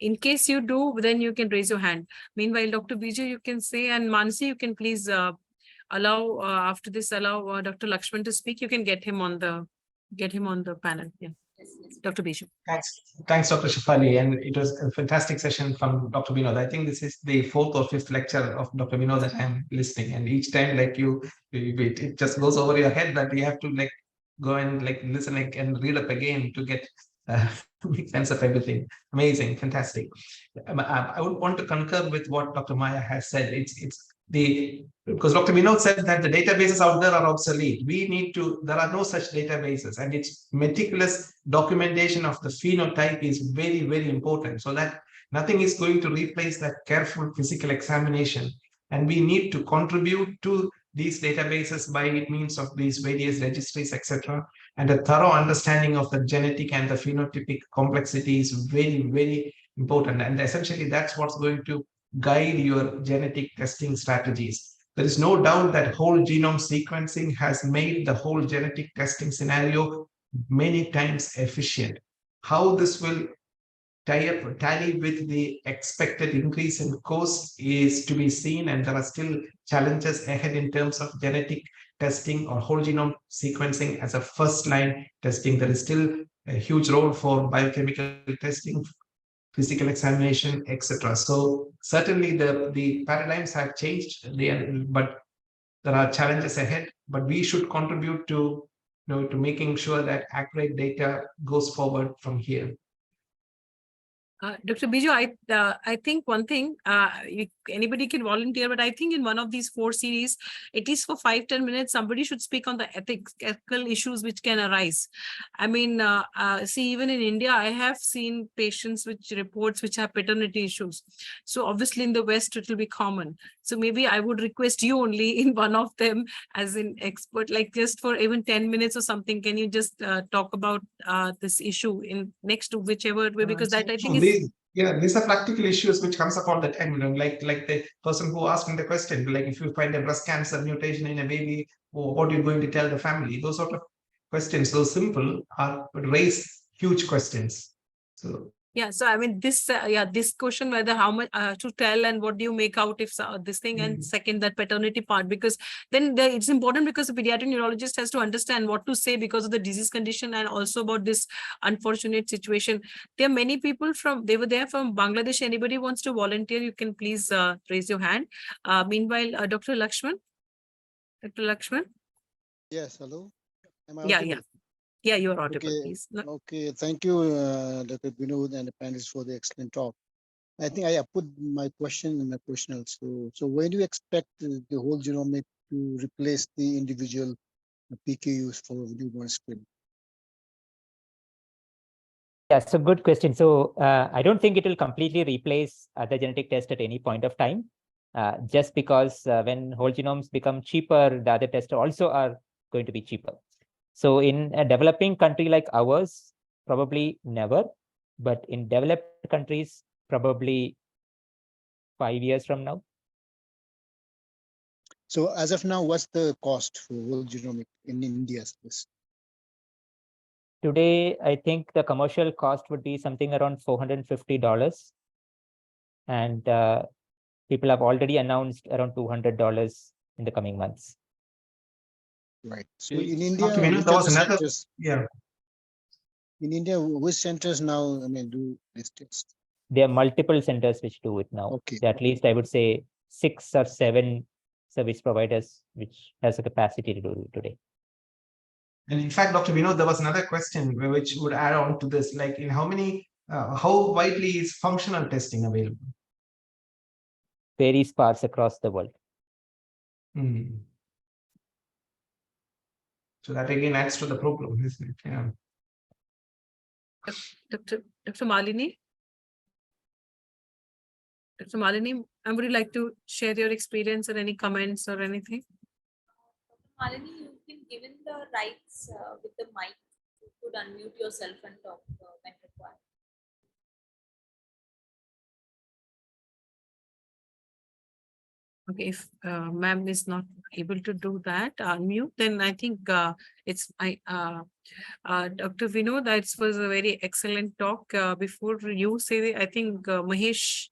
Speaker 2: In case you do, then you can raise your hand. Meanwhile, Dr. Biju, you can say, and Mansi, you can please allow after this, allow Dr. Lakshman to speak. You can get him on the panel. Yeah, Dr. Biju.
Speaker 5: Thanks, Dr. Shefali, and it was a fantastic session from Dr. Vinod. I think this is the 4th or 5th lecture of Dr. Vinod that I'm listening, and each time, like it just goes over your head that you have to go and listen and read up again to get. Make sense of everything. Amazing, fantastic. I would want to concur with what Dr. Maya has said. Because Dr. Vinod said that the databases out there are obsolete. There are no such databases, and its meticulous documentation of the phenotype is very, very important, so that nothing is going to replace that careful physical examination. And we need to contribute to these databases by means of these various registries, etc. And a thorough understanding of the genetic and the phenotypic complexity is very, very important. And essentially, that's what's going to guide your genetic testing strategies. There is no doubt that whole genome sequencing has made the whole genetic testing scenario many times efficient. How this will tally with the expected increase in cost is to be seen, and there are still challenges ahead in terms of genetic testing or whole genome sequencing as a first line testing. There is still a huge role for biochemical testing, physical examination, etc. So certainly the paradigms have changed, but there are challenges ahead. But we should contribute to to making sure that accurate data goes forward from here.
Speaker 2: Dr. Biju, I think one thing, anybody can volunteer, but I think in one of these 4 series, at least for 5-10 minutes, somebody should speak on the ethical issues which can arise. I mean, see, even in India, I have seen patients which reports which have paternity issues. So obviously in the West, it will be common. So maybe I would request you only in one of them as an expert, like just for even 10 minutes or something. Can you just talk about this issue in next to whichever way, because that I think is.
Speaker 5: These are practical issues which comes up all the time. Like the person who asked me the question, like if you find a breast cancer mutation in a baby, what are you going to tell the family? Those sort of questions, so simple, raise huge questions. So.
Speaker 2: Yeah, so I mean, this question whether how much to tell and what do you make out if this thing, and second, that paternity part, because then it's important because the pediatric neurologist has to understand what to say because of the disease condition and also about this unfortunate situation. There are many people they were there from Bangladesh. Anybody wants to volunteer, you can please raise your hand. Meanwhile, Dr. Lakshman. Dr. Lakshman?
Speaker 6: Yes, hello. Am I
Speaker 2: Yeah,
Speaker 6: audible?
Speaker 2: yeah. Yeah, you're audible,
Speaker 6: Okay.
Speaker 2: please.
Speaker 6: Okay, thank you, Dr. Vinod and the panelists for the excellent talk. I think I put my question in my question also. So when do you expect the whole genomic to replace the individual PKUs for newborn screening?
Speaker 3: Yeah, so good question. So I don't think it will completely replace other genetic tests at any point of time, just because when whole genomes become cheaper, the other tests also are going to be cheaper. So in a developing country like ours, probably never, but in developed countries, probably 5 years from now.
Speaker 6: So as of now, what's the cost for whole genomic in India?
Speaker 3: Today, I think the commercial cost would be something around $450. And people have already announced around $200 in the coming months.
Speaker 6: Right. So in India, in India, which centers now, do this test?
Speaker 3: There are multiple centers which do it now.
Speaker 6: Okay.
Speaker 3: There are at least, I would say, 6 or 7 service providers which has a capacity to do it today.
Speaker 5: And in fact, Dr. Vinod, there was another question which would add on to this, like in how widely is functional testing available?
Speaker 3: Very sparse across the world.
Speaker 5: So that again adds to the problem, isn't it? Yeah.
Speaker 2: Dr. Malini? Dr. Malini, would you like to share your experience or any comments or anything?
Speaker 7: Malini, you've been given the rights with the mic. You could unmute yourself and talk when required.
Speaker 2: Okay, if ma'am is not able to do that, unmute, then I think it's Dr. Vinod, that was a very excellent talk. Before you say, I think Mahesh,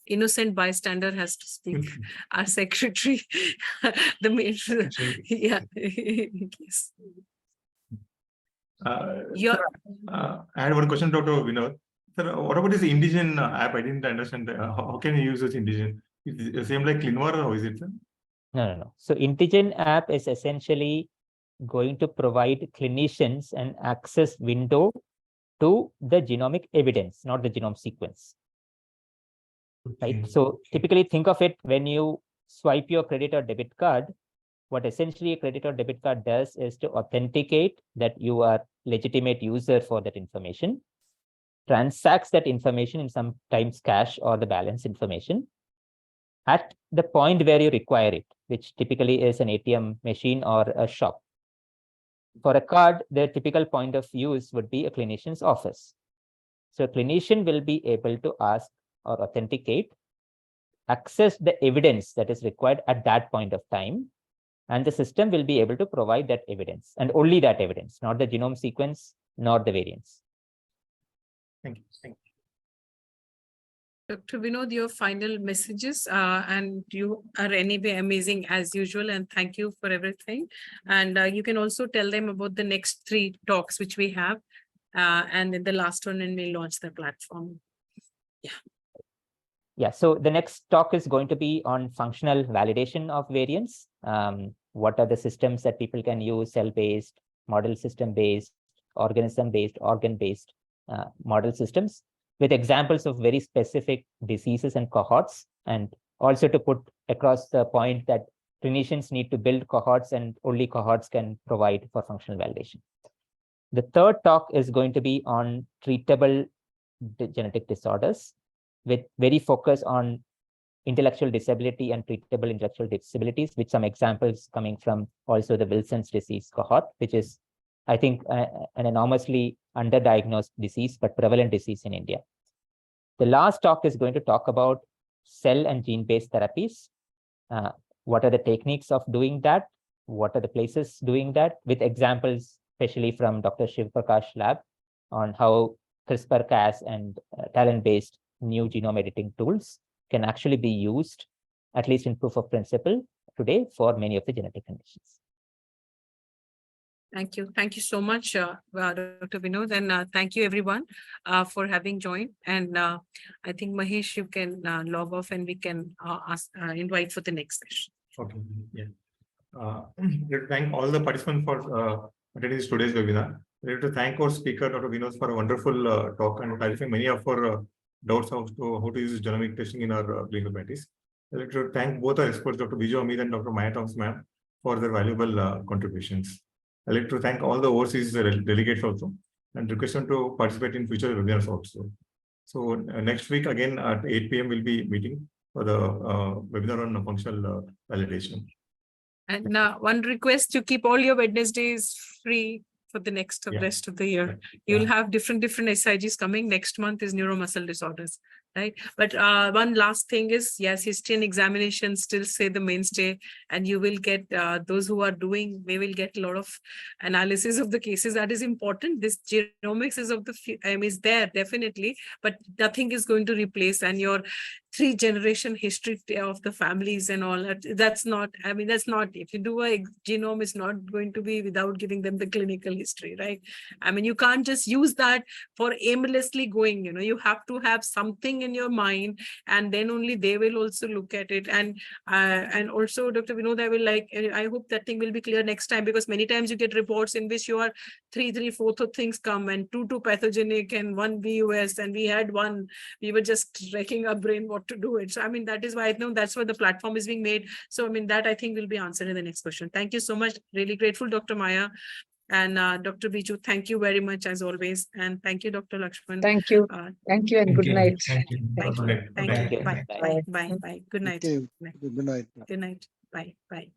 Speaker 2: innocent bystander, has to speak. Our secretary, the main, yeah. Yes.
Speaker 1: I had one question, Dr. Vinod. Sir, what about this Indigen app? I didn't understand. How can you use this Indigen? Is it the same like Clinvar, or how is it, sir?
Speaker 3: No. So Indigen app is essentially going to provide clinicians an access window to the genomic evidence, not the genome sequence. Right. So typically think of it when you swipe your credit or debit card, what essentially a credit or debit card does is to authenticate that you are legitimate user for that information, transacts that information in sometimes cash or the balance information at the point where you require it, which typically is an ATM machine or a shop. For a card, the typical point of use would be a clinician's office. So a clinician will be able to ask or authenticate, access the evidence that is required at that point of time, and the system will be able to provide that evidence, and only that evidence, not the genome sequence, nor the variants.
Speaker 1: Thank you.
Speaker 2: Dr. Vinod, your final messages, and you are anyway amazing as usual, and thank you for everything. And you can also tell them about the next 3 talks which we have, and in the last one, and we launch the platform.
Speaker 3: Yeah, so the next talk is going to be on functional validation of variants. What are the systems that people can use, cell-based, model system-based, organism-based, organ-based model systems, with examples of very specific diseases and cohorts, and also to put across the point that clinicians need to build cohorts, and only cohorts can provide for functional validation. The third talk is going to be on treatable genetic disorders, with very focus on intellectual disability and treatable intellectual disabilities, with some examples coming from also the Wilson's disease cohort, which is, I think, an enormously underdiagnosed disease, but prevalent disease in India. The last talk is going to talk about cell and gene-based therapies. What are the techniques of doing that? What are the places doing that? With examples, especially from Dr. Shiv Prakash lab, on how CRISPR-Cas and TALEN-based new genome editing tools can actually be used, at least in proof of principle today, for many of the genetic conditions.
Speaker 2: Thank you. Thank you so much, Dr. Vinod, and thank you everyone for having joined. And I think Mahesh, you can log off, and we can invite for the next session.
Speaker 1: Okay, yeah. Let to thank all the participants for attending today's webinar. Let to thank our speaker, Dr. Vinod, for a wonderful talk and clarifying many of our doubts how to use genomic testing in our clinical practice. I'd like to thank both our experts, Dr. Biju Amit and Dr. Maya Thomas ma'am, for their valuable contributions. I'd like to thank all the overseas delegates also, and request them to participate in future webinars also. So next week again at 8 p.m. we'll be meeting for the webinar on functional validation.
Speaker 2: And one request to keep all your Wednesdays free for the next rest of the year. You'll have different SIGs coming. Next month is neuromuscle disorders, right? But one last thing is, yes, history and examination still say the mainstay, and you will get those who are doing, they will get a lot of analysis of the cases. That is important. This genomics is of the is there definitely, but nothing is going to replace, and your 3-generation history of the families and all that. That's not, that's not, if you do a genome, it's not going to be without giving them the clinical history, right? You can't just use that for aimlessly going, you have to have something in your mind, and then only they will also look at it. And also, Dr. Vinod, I hope that thing will be clear next time, because many times you get reports in which you are 3/4 of things come, and 2 pathogenic and 1 VUS, and we had 1, we were just wrecking our brain what to do it. So that is why I know that's why the platform is being made. So that I think will be answered in the next question. Thank you so much. Really grateful, Dr. Maya and Dr. Biju. Thank you very much as always. And thank you, Dr. Lakshman.
Speaker 4: Thank you. Thank you and good night.
Speaker 5: Thank you.
Speaker 2: Thank you.
Speaker 5: Bye-bye.
Speaker 2: Thank you.
Speaker 3: you.
Speaker 2: Bye.
Speaker 3: Bye.
Speaker 2: Bye. Bye. Bye. Good night.
Speaker 6: Okay, good night.
Speaker 2: Good night. Bye. Bye.